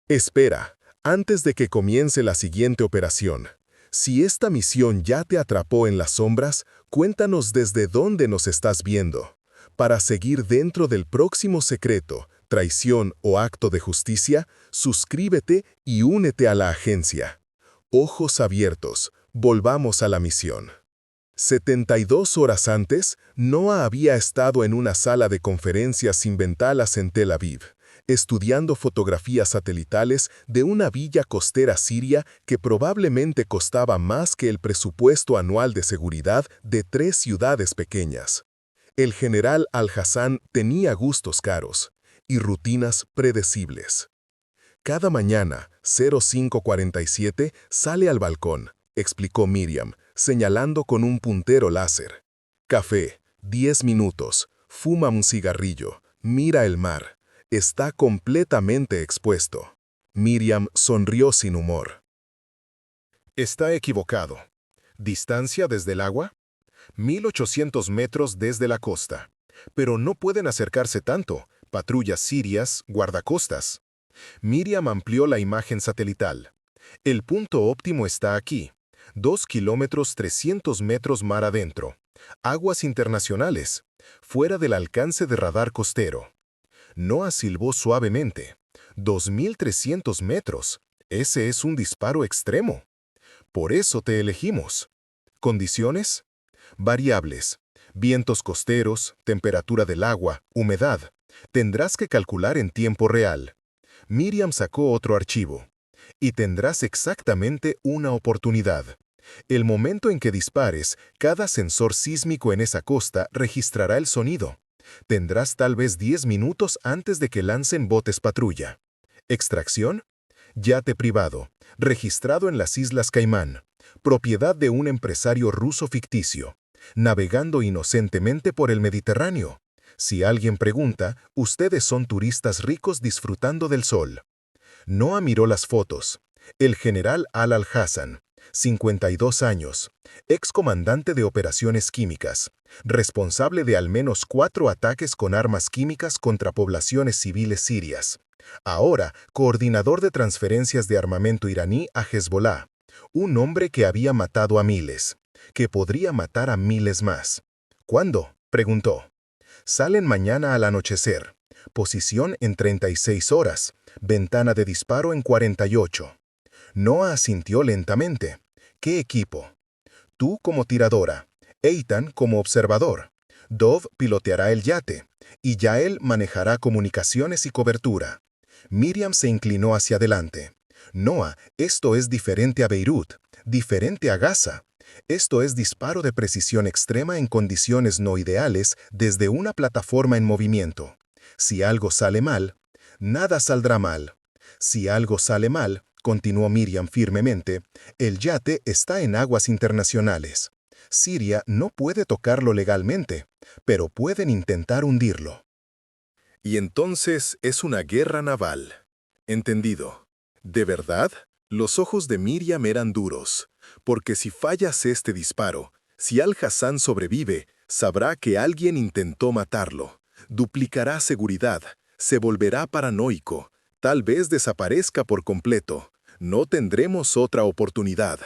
Espera, antes de que comience la siguiente operación. Si esta misión ya te atrapó en las sombras, cuéntanos desde dónde nos estás viendo. Para seguir dentro del próximo secreto, traición o acto de justicia, suscríbete y únete a la agencia. Ojos abiertos, volvamos a la misión». 72 horas antes, Noah había estado en una sala de conferencias sin ventanas en Tel Aviv, estudiando fotografías satelitales de una villa costera siria que probablemente costaba más que el presupuesto anual de seguridad de 3 ciudades pequeñas. El general al-Hassan tenía gustos caros y rutinas predecibles. Cada mañana, 05:47, sale al balcón, explicó Miriam, señalando con un puntero láser. Café, 10 minutos, fuma un cigarrillo, mira el mar. Está completamente expuesto. Miriam sonrió sin humor. Está equivocado. ¿Distancia desde el agua? 1.800 metros desde la costa. Pero no pueden acercarse tanto. Patrullas sirias, guardacostas. Miriam amplió la imagen satelital. El punto óptimo está aquí. 2 kilómetros 300 metros mar adentro. Aguas internacionales. Fuera del alcance de radar costero. Noah silbó suavemente. 2.300 metros. Ese es un disparo extremo. Por eso te elegimos. ¿Condiciones? Variables: vientos costeros, temperatura del agua, humedad. Tendrás que calcular en tiempo real. Miriam sacó otro archivo. Y tendrás exactamente una oportunidad. El momento en que dispares, cada sensor sísmico en esa costa registrará el sonido. Tendrás tal vez 10 minutos antes de que lancen botes patrulla. Extracción: yate privado, registrado en las Islas Caimán, propiedad de un empresario ruso ficticio, navegando inocentemente por el Mediterráneo. Si alguien pregunta, ustedes son turistas ricos disfrutando del sol. Noah miró las fotos. El general Al-Hassan, 52 años, excomandante de operaciones químicas, responsable de al menos 4 ataques con armas químicas contra poblaciones civiles sirias. Ahora, coordinador de transferencias de armamento iraní a Hezbollah, un hombre que había matado a miles, que podría matar a miles más. ¿Cuándo?, preguntó. Salen mañana al anochecer. Posición en 36 horas. Ventana de disparo en 48. Noah asintió lentamente. ¿Qué equipo? Tú como tiradora, Eitan como observador. Dov piloteará el yate, y Yael manejará comunicaciones y cobertura. Miriam se inclinó hacia adelante. Noah, esto es diferente a Beirut, diferente a Gaza. Esto es disparo de precisión extrema en condiciones no ideales desde una plataforma en movimiento. Si algo sale mal, nada saldrá mal. Si algo sale mal, continuó Miriam firmemente, el yate está en aguas internacionales. Siria no puede tocarlo legalmente, pero pueden intentar hundirlo. Y entonces es una guerra naval. Entendido. ¿De verdad? Los ojos de Miriam eran duros, porque si fallas este disparo, si Al-Hassan sobrevive, sabrá que alguien intentó matarlo. Duplicará seguridad, se volverá paranoico, tal vez desaparezca por completo. No tendremos otra oportunidad.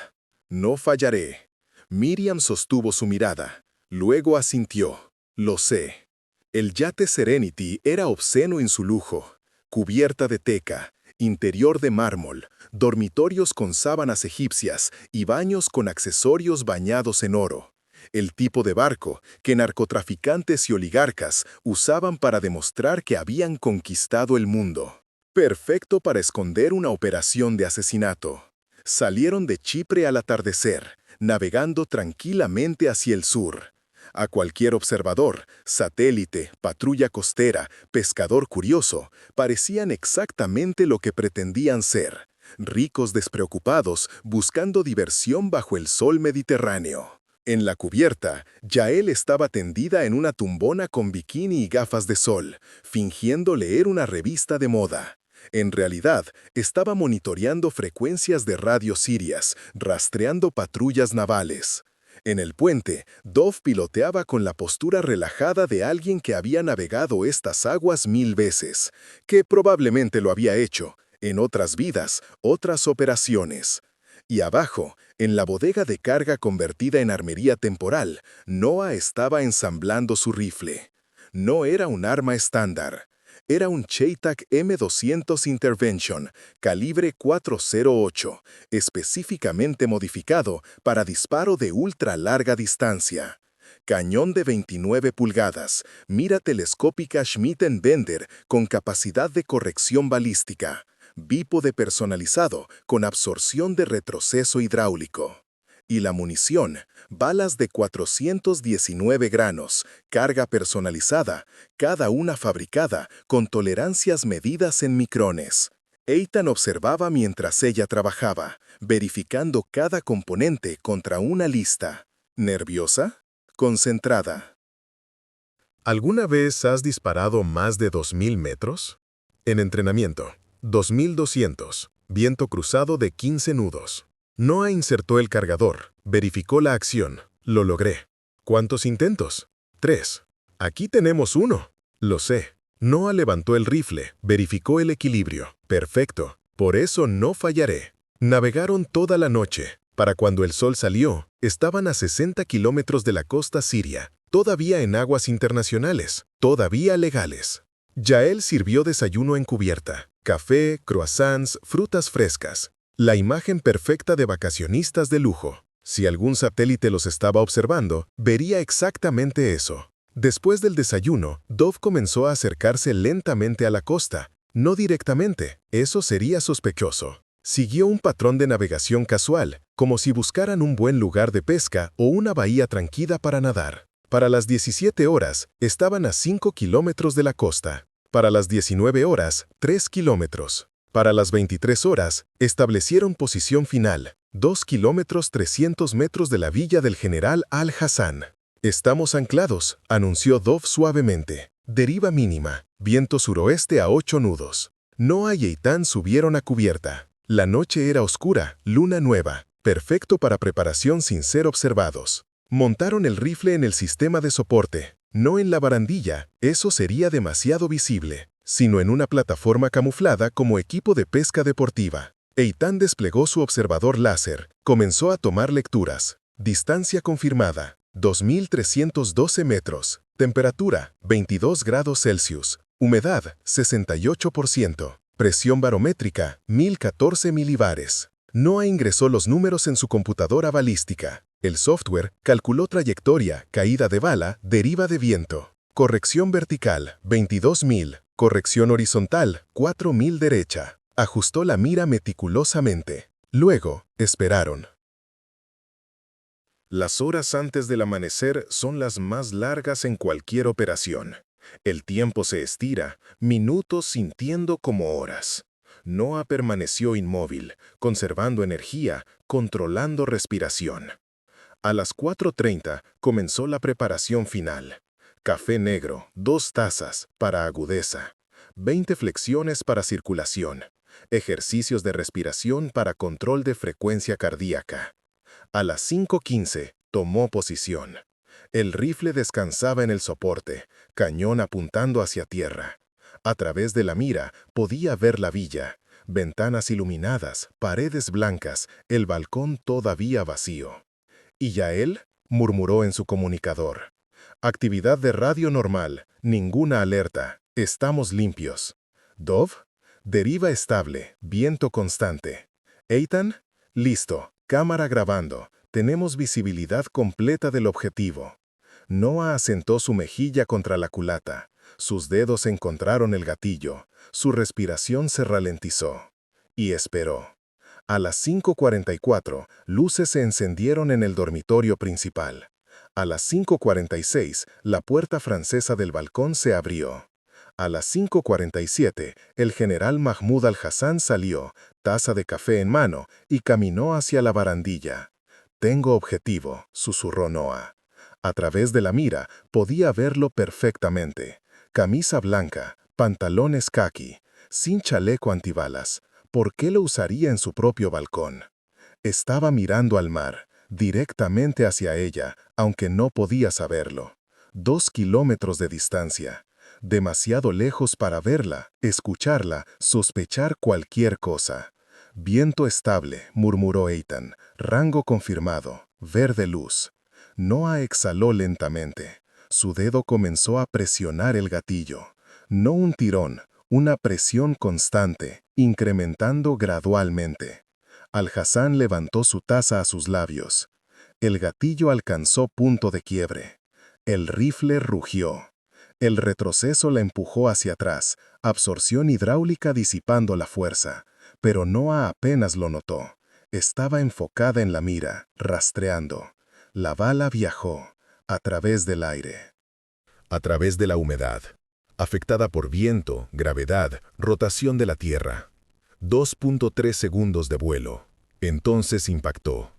No fallaré. Miriam sostuvo su mirada, luego asintió. Lo sé. El yate Serenity era obsceno en su lujo, cubierta de teca, interior de mármol, dormitorios con sábanas egipcias y baños con accesorios bañados en oro. El tipo de barco que narcotraficantes y oligarcas usaban para demostrar que habían conquistado el mundo. Perfecto para esconder una operación de asesinato. Salieron de Chipre al atardecer, navegando tranquilamente hacia el sur. A cualquier observador, satélite, patrulla costera, pescador curioso, parecían exactamente lo que pretendían ser, ricos despreocupados buscando diversión bajo el sol mediterráneo. En la cubierta, Yael estaba tendida en una tumbona con bikini y gafas de sol, fingiendo leer una revista de moda. En realidad, estaba monitoreando frecuencias de radio sirias, rastreando patrullas navales. En el puente, Dov piloteaba con la postura relajada de alguien que había navegado estas aguas 1000 veces, que probablemente lo había hecho, en otras vidas, otras operaciones. Y abajo, en la bodega de carga convertida en armería temporal, Noah estaba ensamblando su rifle. No era un arma estándar. Era un Cheitak M200 Intervention, calibre .408, específicamente modificado para disparo de ultra larga distancia. Cañón de 29 pulgadas, mira telescópica Schmidt-Bender con capacidad de corrección balística. Bípode personalizado con absorción de retroceso hidráulico. Y la munición, balas de 419 granos, carga personalizada, cada una fabricada con tolerancias medidas en micrones. Eitan observaba mientras ella trabajaba, verificando cada componente contra una lista. ¿Nerviosa? Concentrada. ¿Alguna vez has disparado más de 2000 metros? En entrenamiento, 2200, viento cruzado de 15 nudos. Noah insertó el cargador, verificó la acción. Lo logré. ¿Cuántos intentos? 3. Aquí tenemos uno. Lo sé. Noah levantó el rifle, verificó el equilibrio. Perfecto. Por eso no fallaré. Navegaron toda la noche. Para cuando el sol salió, estaban a 60 kilómetros de la costa siria, todavía en aguas internacionales, todavía legales. Yael sirvió desayuno en cubierta, café, croissants, frutas frescas. La imagen perfecta de vacacionistas de lujo. Si algún satélite los estaba observando, vería exactamente eso. Después del desayuno, Dove comenzó a acercarse lentamente a la costa. No directamente, eso sería sospechoso. Siguió un patrón de navegación casual, como si buscaran un buen lugar de pesca o una bahía tranquila para nadar. Para las 17 horas, estaban a 5 kilómetros de la costa. Para las 19 horas, 3 kilómetros. Para las 23 horas, establecieron posición final, 2 kilómetros 300 metros de la villa del general Al-Hassan. «Estamos anclados», anunció Dove suavemente. «Deriva mínima, viento suroeste a 8 nudos». Noah y Eitan subieron a cubierta. La noche era oscura, luna nueva, perfecto para preparación sin ser observados. Montaron el rifle en el sistema de soporte, no en la barandilla, eso sería demasiado visible, sino en una plataforma camuflada como equipo de pesca deportiva. Eitan desplegó su observador láser, comenzó a tomar lecturas. Distancia confirmada, 2.312 metros. Temperatura, 22 grados Celsius. Humedad, 68%. Presión barométrica, 1014 milibares. Noah ingresó los números en su computadora balística. El software calculó trayectoria, caída de bala, deriva de viento. Corrección vertical, 22.000. Corrección horizontal, 4.000 derecha. Ajustó la mira meticulosamente. Luego, esperaron. Las horas antes del amanecer son las más largas en cualquier operación. El tiempo se estira, minutos sintiendo como horas. Noah permaneció inmóvil, conservando energía, controlando respiración. A las 4:30 comenzó la preparación final. Café negro, 2 tazas, para agudeza. 20 flexiones para circulación. Ejercicios de respiración para control de frecuencia cardíaca. A las 5:15 tomó posición. El rifle descansaba en el soporte, cañón apuntando hacia tierra. A través de la mira podía ver la villa, ventanas iluminadas, paredes blancas, el balcón todavía vacío. «¿Y Yael?», murmuró en su comunicador. «Actividad de radio normal, ninguna alerta, estamos limpios». «Dove?» «Deriva estable, viento constante». «Eitan?» «Listo, cámara grabando, tenemos visibilidad completa del objetivo». Noah asentó su mejilla contra la culata. Sus dedos encontraron el gatillo. Su respiración se ralentizó. Y esperó. A las 5:44, luces se encendieron en el dormitorio principal. A las 5:46, la puerta francesa del balcón se abrió. A las 5:47, el general Mahmoud Al-Hassan salió, taza de café en mano, y caminó hacia la barandilla. «Tengo objetivo», susurró Noah. A través de la mira podía verlo perfectamente. Camisa blanca, pantalones caqui, sin chaleco antibalas. ¿Por qué lo usaría en su propio balcón? Estaba mirando al mar, directamente hacia ella, aunque no podía saberlo. 2 kilómetros de distancia. Demasiado lejos para verla, escucharla, sospechar cualquier cosa. «Viento estable», murmuró Eitan. «Rango confirmado. Verde luz». Noah exhaló lentamente. Su dedo comenzó a presionar el gatillo. No un tirón, una presión constante, incrementando gradualmente. Al-Hassan levantó su taza a sus labios. El gatillo alcanzó punto de quiebre. El rifle rugió. El retroceso la empujó hacia atrás, absorción hidráulica disipando la fuerza. Pero Noah apenas lo notó. Estaba enfocada en la mira, rastreando. La bala viajó, a través del aire. A través de la humedad, afectada por viento, gravedad, rotación de la Tierra. 2.3 segundos de vuelo. Entonces impactó.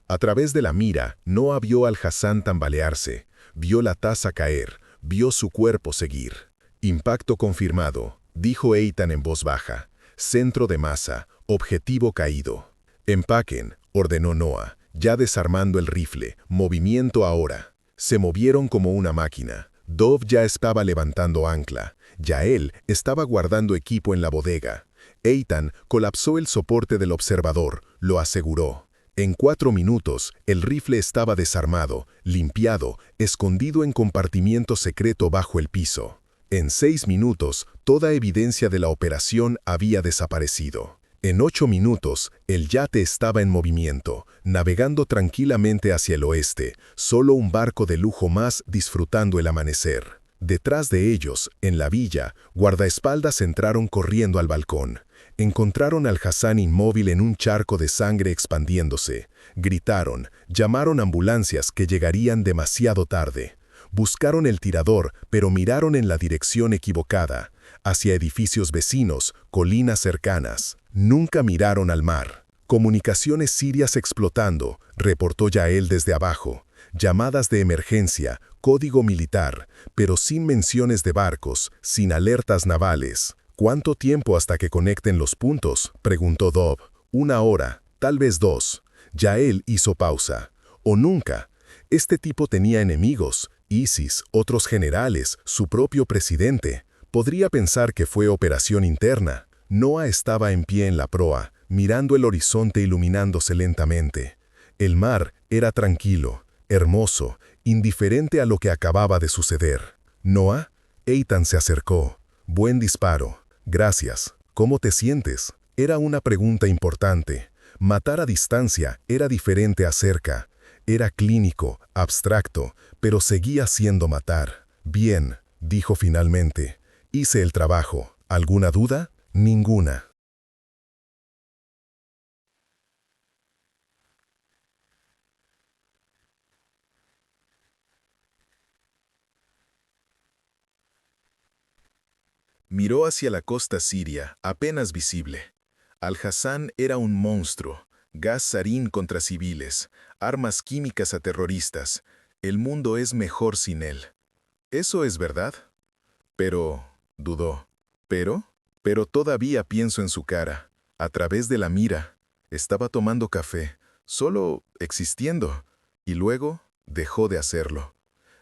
A través de la mira, Noah vio al Hassan tambalearse, vio la taza caer, vio su cuerpo seguir. «Impacto confirmado», dijo Eitan en voz baja. «Centro de masa, objetivo caído». «Empaquen», ordenó Noah, ya desarmando el rifle. «Movimiento ahora». Se movieron como una máquina. Dove ya estaba levantando ancla. Yael estaba guardando equipo en la bodega. Eitan colapsó el soporte del observador, lo aseguró. En 4 minutos, el rifle estaba desarmado, limpiado, escondido en compartimiento secreto bajo el piso. En 6 minutos, toda evidencia de la operación había desaparecido. En 8 minutos, el yate estaba en movimiento, navegando tranquilamente hacia el oeste, solo un barco de lujo más disfrutando el amanecer. Detrás de ellos, en la villa, guardaespaldas entraron corriendo al balcón. Encontraron al Hassan inmóvil en un charco de sangre expandiéndose. Gritaron, llamaron ambulancias que llegarían demasiado tarde. Buscaron el tirador, pero miraron en la dirección equivocada, hacia edificios vecinos, colinas cercanas. Nunca miraron al mar. Comunicaciones sirias explotando, reportó Yael desde abajo. Llamadas de emergencia, código militar, pero sin menciones de barcos, sin alertas navales. ¿Cuánto tiempo hasta que conecten los puntos?, preguntó Dov. 1 hora, tal vez 2. Yael hizo pausa. O nunca. Este tipo tenía enemigos, ISIS, otros generales, su propio presidente. Podría pensar que fue operación interna. Noah estaba en pie en la proa, mirando el horizonte iluminándose lentamente. El mar era tranquilo, hermoso, indiferente a lo que acababa de suceder. «Noah», Eitan se acercó. «Buen disparo. Gracias. ¿Cómo te sientes?». Era una pregunta importante. Matar a distancia era diferente a cerca. Era clínico, abstracto, pero seguía siendo matar. «Bien», dijo finalmente. «Hice el trabajo. ¿Alguna duda?». «Ninguna». Miró hacia la costa siria, apenas visible. Al-Hassan era un monstruo, gas sarín contra civiles, armas químicas a terroristas. El mundo es mejor sin él. ¿Eso es verdad? Pero, dudó. Pero todavía pienso en su cara, a través de la mira. Estaba tomando café, solo existiendo, y luego dejó de hacerlo.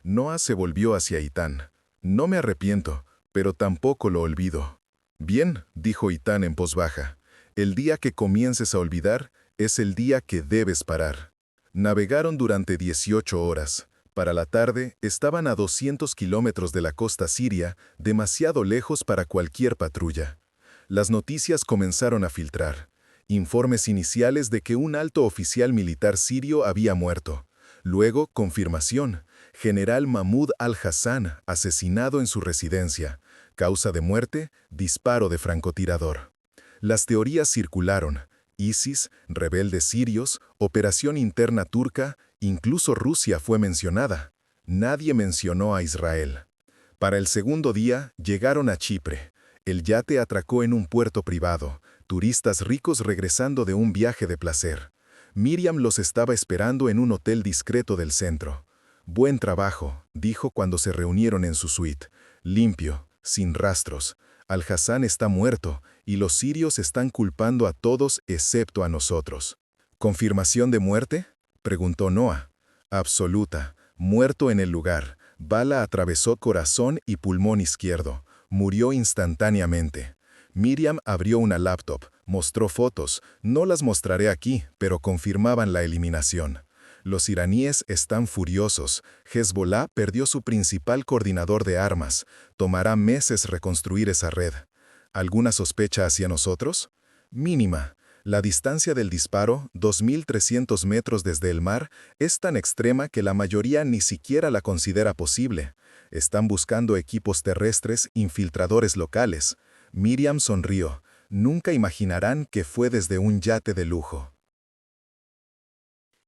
Noah se volvió hacia Eitan. «No me arrepiento, pero tampoco lo olvido». «Bien», dijo Eitan en voz baja. «El día que comiences a olvidar es el día que debes parar». Navegaron durante 18 horas. Para la tarde estaban a 200 kilómetros de la costa siria, demasiado lejos para cualquier patrulla. Las noticias comenzaron a filtrar. Informes iniciales de que un alto oficial militar sirio había muerto. Luego, confirmación. General Mahmoud al-Hassan, asesinado en su residencia. Causa de muerte, disparo de francotirador. Las teorías circularon. ISIS, rebeldes sirios, operación interna turca, incluso Rusia fue mencionada. Nadie mencionó a Israel. Para el segundo día, llegaron a Chipre. El yate atracó en un puerto privado, turistas ricos regresando de un viaje de placer. Miriam los estaba esperando en un hotel discreto del centro. «Buen trabajo», dijo cuando se reunieron en su suite. «Limpio, sin rastros. Al-Hassan está muerto, y los sirios están culpando a todos excepto a nosotros». «¿Confirmación de muerte?», preguntó Noah. «Absoluta. Muerto en el lugar. Bala atravesó corazón y pulmón izquierdo. Murió instantáneamente». Miriam abrió una laptop, mostró fotos. No las mostraré aquí, pero confirmaban la eliminación. Los iraníes están furiosos. Hezbollah perdió su principal coordinador de armas. Tomará meses reconstruir esa red. ¿Alguna sospecha hacia nosotros? Mínima. La distancia del disparo, 2.300 metros desde el mar, es tan extrema que la mayoría ni siquiera la considera posible. Están buscando equipos terrestres, infiltradores locales. Miriam sonrió. Nunca imaginarán que fue desde un yate de lujo.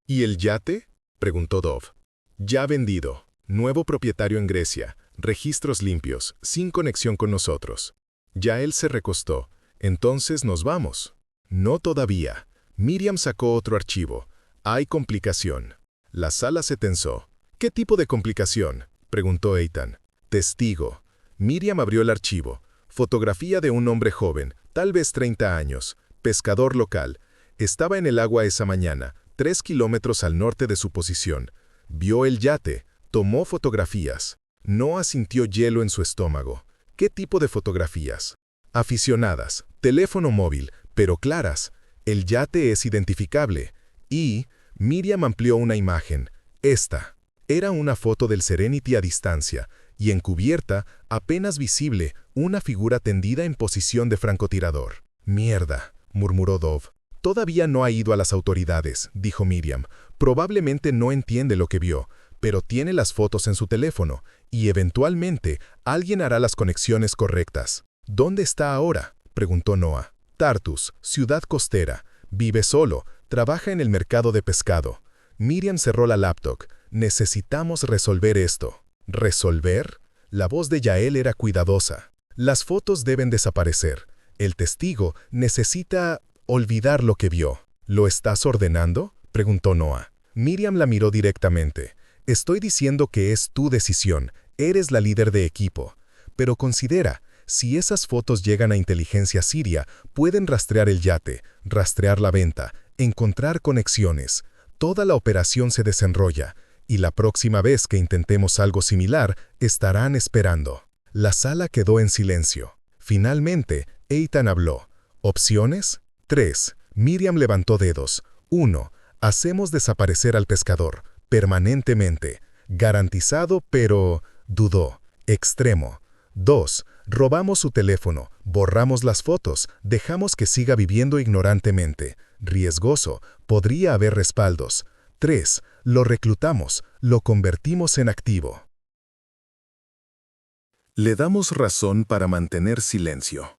¿Y el yate?, preguntó Dov. «Ya vendido. Nuevo propietario en Grecia. Registros limpios, sin conexión con nosotros». Yael se recostó. «Entonces nos vamos». «No todavía». Miriam sacó otro archivo. «Hay complicación». La sala se tensó. «¿Qué tipo de complicación?», preguntó Eitan. «Testigo». Miriam abrió el archivo. Fotografía de un hombre joven, tal vez 30 años, pescador local. Estaba en el agua esa mañana, 3 kilómetros al norte de su posición. Vio el yate, tomó fotografías. Noah sintió hielo en su estómago. ¿Qué tipo de fotografías? Aficionadas, teléfono móvil, pero claras. El yate es identificable. Y Miriam amplió una imagen. Esta. Era una foto del Serenity a distancia, y en cubierta, apenas visible, una figura tendida en posición de francotirador. «Mierda», murmuró Dove. Todavía no ha ido a las autoridades, dijo Miriam. Probablemente no entiende lo que vio, pero tiene las fotos en su teléfono, y eventualmente alguien hará las conexiones correctas. ¿Dónde está ahora?, preguntó Noah. Tartus, ciudad costera. Vive solo, trabaja en el mercado de pescado. Miriam cerró la laptop. Necesitamos resolver esto. ¿Resolver? La voz de Yael era cuidadosa. Las fotos deben desaparecer. El testigo necesita olvidar lo que vio. ¿Lo estás ordenando?, preguntó Noah. Miriam la miró directamente. Estoy diciendo que es tu decisión. Eres la líder de equipo. Pero considera, si esas fotos llegan a inteligencia siria, pueden rastrear el yate, rastrear la venta, encontrar conexiones. Toda la operación se desenrolla, y la próxima vez que intentemos algo similar, estarán esperando. La sala quedó en silencio. Finalmente, Eitan habló. ¿Opciones? 3. Miriam levantó dedos. 1. Hacemos desaparecer al pescador, permanentemente. Garantizado, pero dudó. Extremo. 2. Robamos su teléfono, borramos las fotos, dejamos que siga viviendo ignorantemente. Riesgoso, podría haber respaldos. 3. Lo reclutamos, lo convertimos en activo. Le damos razón para mantener silencio.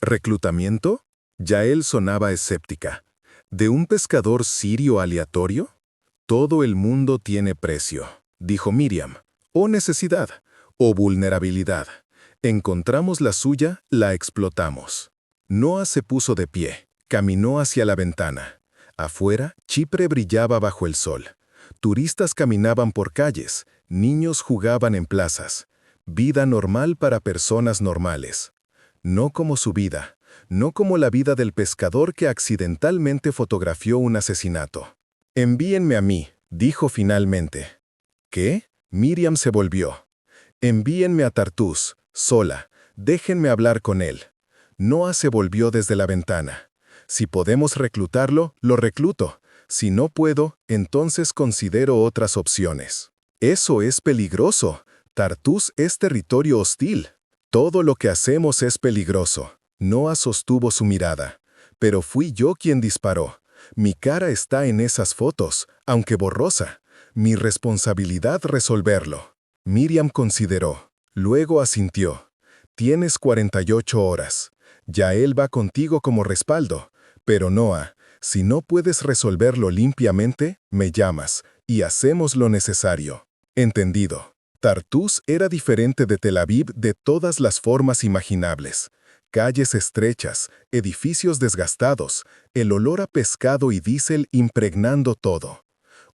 ¿Reclutamiento? Yael sonaba escéptica. ¿De un pescador sirio aleatorio? Todo el mundo tiene precio, dijo Miriam. O necesidad, o vulnerabilidad. Encontramos la suya, la explotamos. Noah se puso de pie, caminó hacia la ventana. Afuera, Chipre brillaba bajo el sol. Turistas caminaban por calles, niños jugaban en plazas. Vida normal para personas normales. No como su vida, no como la vida del pescador que accidentalmente fotografió un asesinato. «Envíenme a mí», dijo finalmente. ¿Qué? Miriam se volvió. «Envíenme a Tartus, sola. Déjenme hablar con él». Noah se volvió desde la ventana. «Si podemos reclutarlo, lo recluto. Si no puedo, entonces considero otras opciones». «Eso es peligroso. Tartus es territorio hostil. Todo lo que hacemos es peligroso». Noah sostuvo su mirada. «Pero fui yo quien disparó. Mi cara está en esas fotos, aunque borrosa. Mi responsabilidad resolverlo». Miriam consideró. Luego asintió. «Tienes 48 horas. Yael va contigo como respaldo. Pero Noah, si no puedes resolverlo limpiamente, me llamas y hacemos lo necesario». «Entendido». Tartus era diferente de Tel Aviv de todas las formas imaginables. Calles estrechas, edificios desgastados, el olor a pescado y diésel impregnando todo.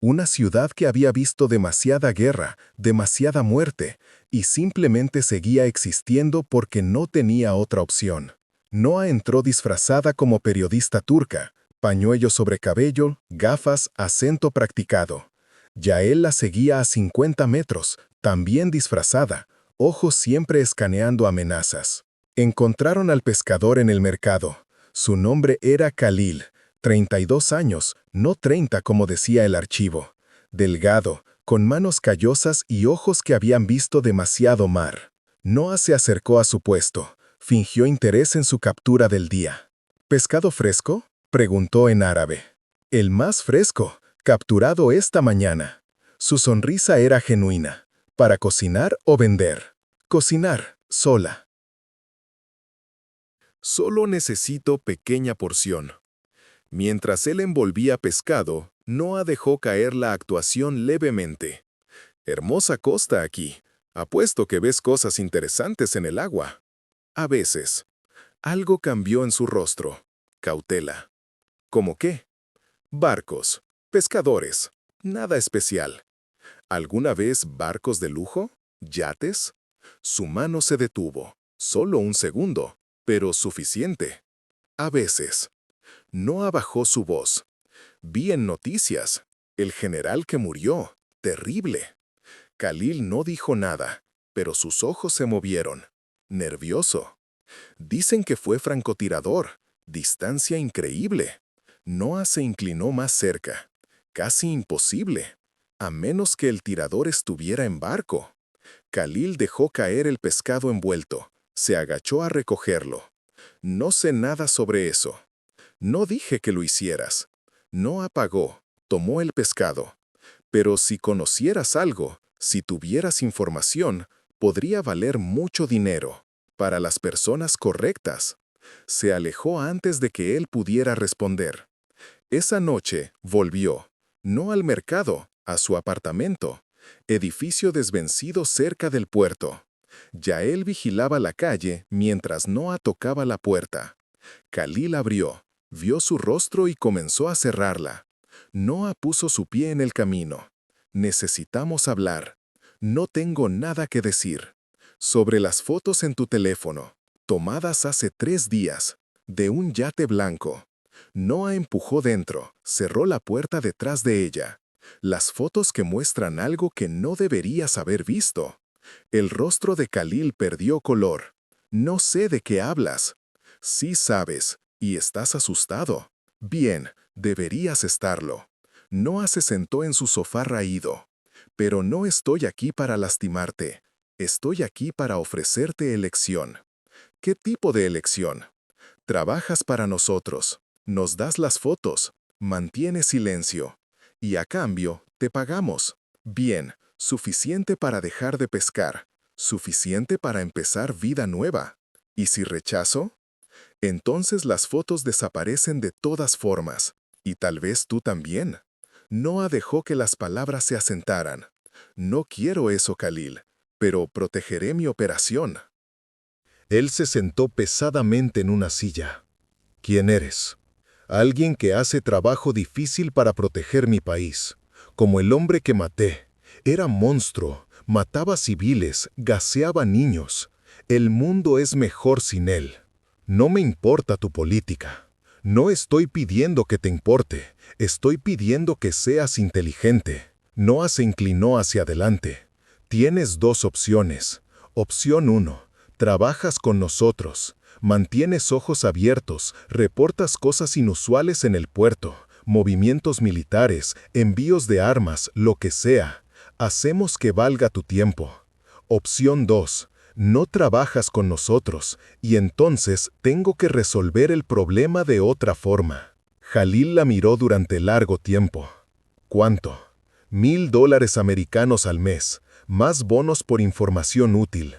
Una ciudad que había visto demasiada guerra, demasiada muerte, y simplemente seguía existiendo porque no tenía otra opción. Noah entró disfrazada como periodista turca, pañuelo sobre cabello, gafas, acento practicado. Yael la seguía a 50 metros, también disfrazada, ojos siempre escaneando amenazas. Encontraron al pescador en el mercado. Su nombre era Khalil, 32 años, no 30 como decía el archivo. Delgado, con manos callosas y ojos que habían visto demasiado mar. Noah se acercó a su puesto, fingió interés en su captura del día. «¿Pescado fresco?», preguntó en árabe. «El más fresco, capturado esta mañana». Su sonrisa era genuina. ¿Para cocinar o vender? Cocinar, sola. «Solo necesito pequeña porción». Mientras él envolvía pescado, Noah dejó caer la actuación levemente. «Hermosa costa aquí. Apuesto que ves cosas interesantes en el agua». «A veces». Algo cambió en su rostro. Cautela. ¿Cómo qué? «Barcos. Pescadores. Nada especial». ¿Alguna vez barcos de lujo? ¿Yates? Su mano se detuvo. Solo un segundo, pero suficiente. «A veces». Noah bajó su voz. «Vi en noticias. El general que murió. Terrible». Khalil no dijo nada, pero sus ojos se movieron. Nervioso. «Dicen que fue francotirador. Distancia increíble». Noah se inclinó más cerca. «Casi imposible. A menos que el tirador estuviera en barco». Khalil dejó caer el pescado envuelto. Se agachó a recogerlo. «No sé nada sobre eso». No dije que lo hicieras. No apagó, tomó el pescado. Pero si conocieras algo, si tuvieras información, podría valer mucho dinero. Para las personas correctas. Se alejó antes de que él pudiera responder. Esa noche volvió, no al mercado, a su apartamento, edificio desvencido cerca del puerto. Yael vigilaba la calle mientras Noah tocaba la puerta. Khalil abrió, vio su rostro y comenzó a cerrarla. Noah puso su pie en el camino. Necesitamos hablar. No tengo nada que decir. Sobre las fotos en tu teléfono, tomadas hace 3 días, de un yate blanco. Noah empujó dentro, cerró la puerta detrás de ella. Las fotos que muestran algo que no deberías haber visto. El rostro de Khalil perdió color. No sé de qué hablas. Sí sabes, y estás asustado. Bien, deberías estarlo. Noah se sentó en su sofá raído. Pero no estoy aquí para lastimarte. Estoy aquí para ofrecerte elección. ¿Qué tipo de elección? Trabajas para nosotros, nos das las fotos, mantienes silencio. Y a cambio, te pagamos. Bien, suficiente para dejar de pescar, suficiente para empezar vida nueva. ¿Y si rechazo? Entonces las fotos desaparecen de todas formas, y tal vez tú también. Noah dejó que las palabras se asentaran. No quiero eso, Khalil, pero protegeré mi operación. Él se sentó pesadamente en una silla. ¿Quién eres? Alguien que hace trabajo difícil para proteger mi país. Como el hombre que maté. Era monstruo, mataba civiles, gaseaba niños. El mundo es mejor sin él. No me importa tu política. No estoy pidiendo que te importe. Estoy pidiendo que seas inteligente. Noah se inclinó hacia adelante. Tienes 2 opciones. Opción 1. Trabajas con nosotros. Mantienes ojos abiertos, reportas cosas inusuales en el puerto, movimientos militares, envíos de armas, lo que sea. Hacemos que valga tu tiempo. Opción 2. No trabajas con nosotros, y entonces tengo que resolver el problema de otra forma. Khalil la miró durante largo tiempo. ¿Cuánto? $1,000 americanos al mes, más bonos por información útil.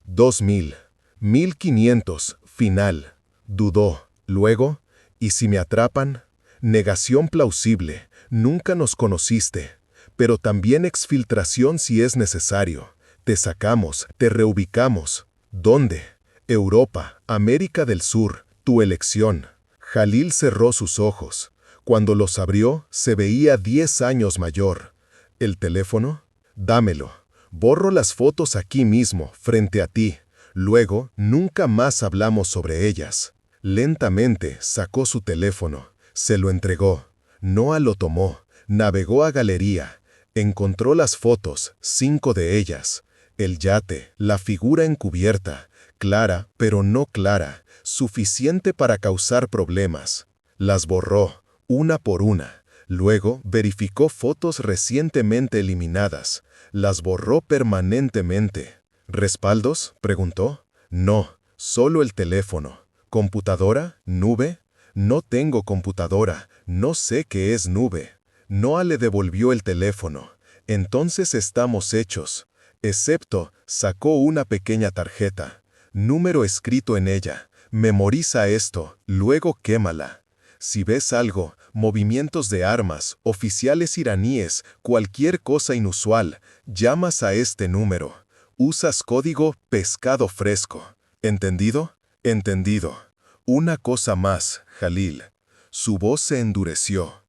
2,000. 1,500. Final. Dudó. Luego, ¿y si me atrapan? Negación plausible. Nunca nos conociste. Pero también exfiltración si es necesario. Te sacamos, te reubicamos. ¿Dónde? Europa, América del Sur, tu elección. Khalil cerró sus ojos. Cuando los abrió, se veía 10 años mayor. ¿El teléfono? Dámelo. Borro las fotos aquí mismo, frente a ti. Luego, nunca más hablamos sobre ellas. Lentamente sacó su teléfono. Se lo entregó. Noah lo tomó. Navegó a galería. Encontró las fotos, 5 de ellas. El yate, la figura encubierta, clara pero no clara, suficiente para causar problemas. Las borró, una por una. Luego verificó fotos recientemente eliminadas. Las borró permanentemente. ¿Respaldos?, preguntó. No, solo el teléfono. ¿Computadora? ¿Nube? No tengo computadora, no sé qué es nube. Noah le devolvió el teléfono. Entonces estamos hechos. Excepto, sacó una pequeña tarjeta. Número escrito en ella. Memoriza esto, luego quémala. Si ves algo, movimientos de armas, oficiales iraníes, cualquier cosa inusual, llamas a este número. Usas código pescado fresco. ¿Entendido? Entendido. Una cosa más, Khalil. Su voz se endureció.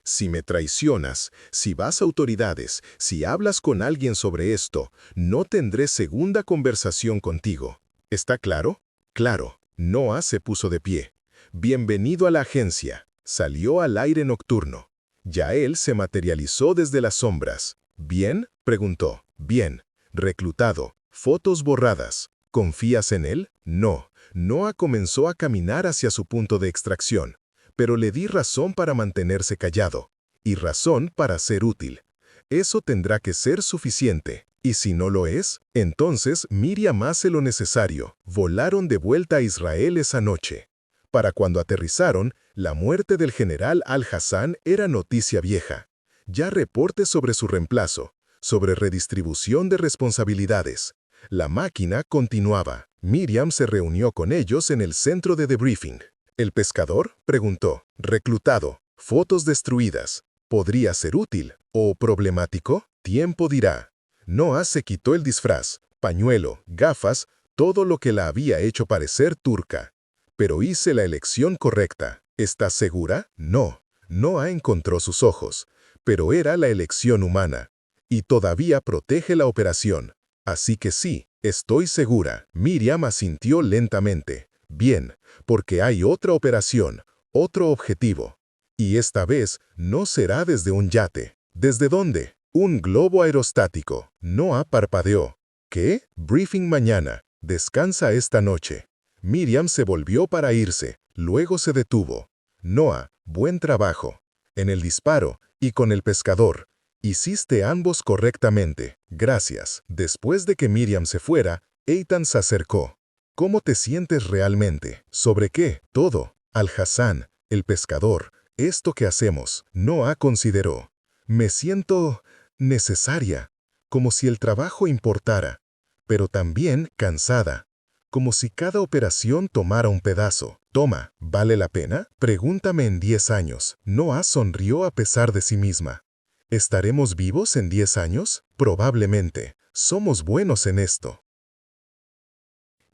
Si me traicionas, si vas a autoridades, si hablas con alguien sobre esto, no tendré segunda conversación contigo. ¿Está claro? Claro. Noah se puso de pie. Bienvenido a la agencia. Salió al aire nocturno. Yael se materializó desde las sombras. ¿Bien?, preguntó. Bien. Reclutado. Fotos borradas. ¿Confías en él? No. Noah comenzó a caminar hacia su punto de extracción. Pero le di razón para mantenerse callado, y razón para ser útil. Eso tendrá que ser suficiente, y si no lo es, entonces Miriam hace lo necesario. Volaron de vuelta a Israel esa noche. Para cuando aterrizaron, la muerte del general Al-Hassan era noticia vieja. Ya reportes sobre su reemplazo, sobre redistribución de responsabilidades. La máquina continuaba. Miriam se reunió con ellos en el centro de debriefing. El pescador preguntó, reclutado, fotos destruidas. ¿Podría ser útil o problemático? Tiempo dirá. Noah se quitó el disfraz, pañuelo, gafas, todo lo que la había hecho parecer turca. Pero hice la elección correcta. ¿Estás segura? No. Noah encontró sus ojos. Pero era la elección humana. Y todavía protege la operación. Así que sí, estoy segura. Miriam asintió lentamente. Bien, porque hay otra operación, otro objetivo. Y esta vez no será desde un yate. ¿Desde dónde? Un globo aerostático. Noah parpadeó. ¿Qué? Briefing mañana. Descansa esta noche. Miriam se volvió para irse, luego se detuvo. Noah, buen trabajo. En el disparo y con el pescador. Hiciste ambos correctamente. Gracias. Después de que Miriam se fuera, Eitan se acercó. ¿Cómo te sientes realmente? ¿Sobre qué? Todo. Al-Hassan, el pescador, esto que hacemos. Noah consideró. Me siento necesaria, como si el trabajo importara, pero también cansada, como si cada operación tomara un pedazo. Toma, ¿vale la pena? Pregúntame en 10 años. Noah sonrió a pesar de sí misma. ¿Estaremos vivos en 10 años? Probablemente. Somos buenos en esto.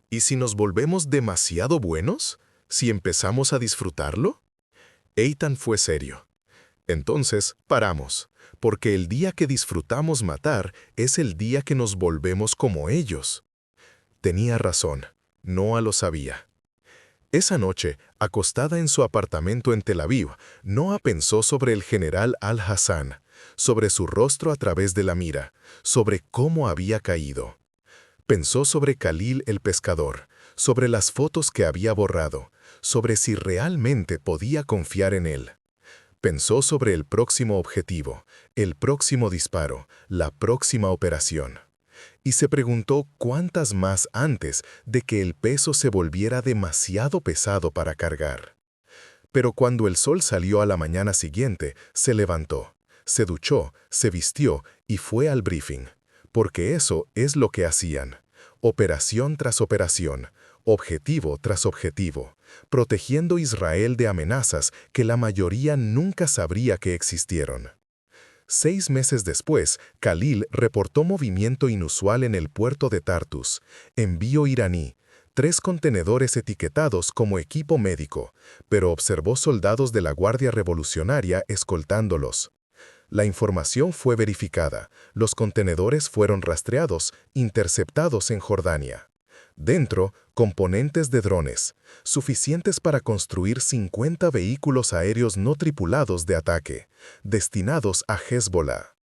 ¿Y si nos volvemos demasiado buenos? ¿Si empezamos a disfrutarlo? Eitan fue serio. Entonces, paramos, porque el día que disfrutamos matar es el día que nos volvemos como ellos. Tenía razón, Noah lo sabía. Esa noche, acostada en su apartamento en Tel Aviv, Noah pensó sobre el general Al-Hassan, sobre su rostro a través de la mira, sobre cómo había caído. Pensó sobre Khalil el pescador, sobre las fotos que había borrado, sobre si realmente podía confiar en él. Pensó sobre el próximo objetivo, el próximo disparo, la próxima operación. Y se preguntó cuántas más antes de que el peso se volviera demasiado pesado para cargar. Pero cuando el sol salió a la mañana siguiente, se levantó, se duchó, se vistió y fue al briefing. Porque eso es lo que hacían. Operación tras operación, objetivo tras objetivo, protegiendo a Israel de amenazas que la mayoría nunca sabría que existieron. 6 meses después, Khalil reportó movimiento inusual en el puerto de Tartus, envío iraní, 3 contenedores etiquetados como equipo médico, pero observó soldados de la Guardia Revolucionaria escoltándolos. La información fue verificada, los contenedores fueron rastreados, interceptados en Jordania. Dentro, componentes de drones, suficientes para construir 50 vehículos aéreos no tripulados de ataque, destinados a Hezbollah.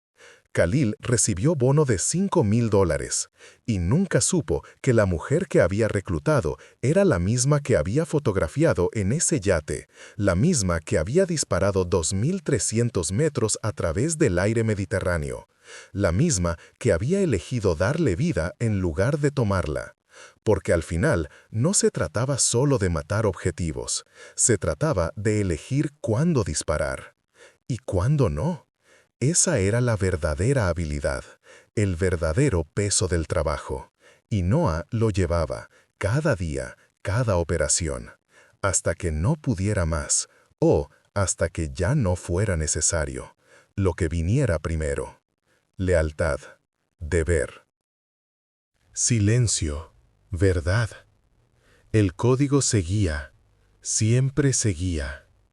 Khalil recibió bono de $5.000 y nunca supo que la mujer que había reclutado era la misma que había fotografiado en ese yate, la misma que había disparado 2.300 metros a través del aire Mediterráneo, la misma que había elegido darle vida en lugar de tomarla. Porque al final no se trataba solo de matar objetivos, se trataba de elegir cuándo disparar y cuándo no. Esa era la verdadera habilidad, el verdadero peso del trabajo. Y Noah lo llevaba, cada día, cada operación, hasta que no pudiera más, o hasta que ya no fuera necesario. Lo que viniera primero. Lealtad, deber. Silencio, verdad. El código seguía, siempre seguía.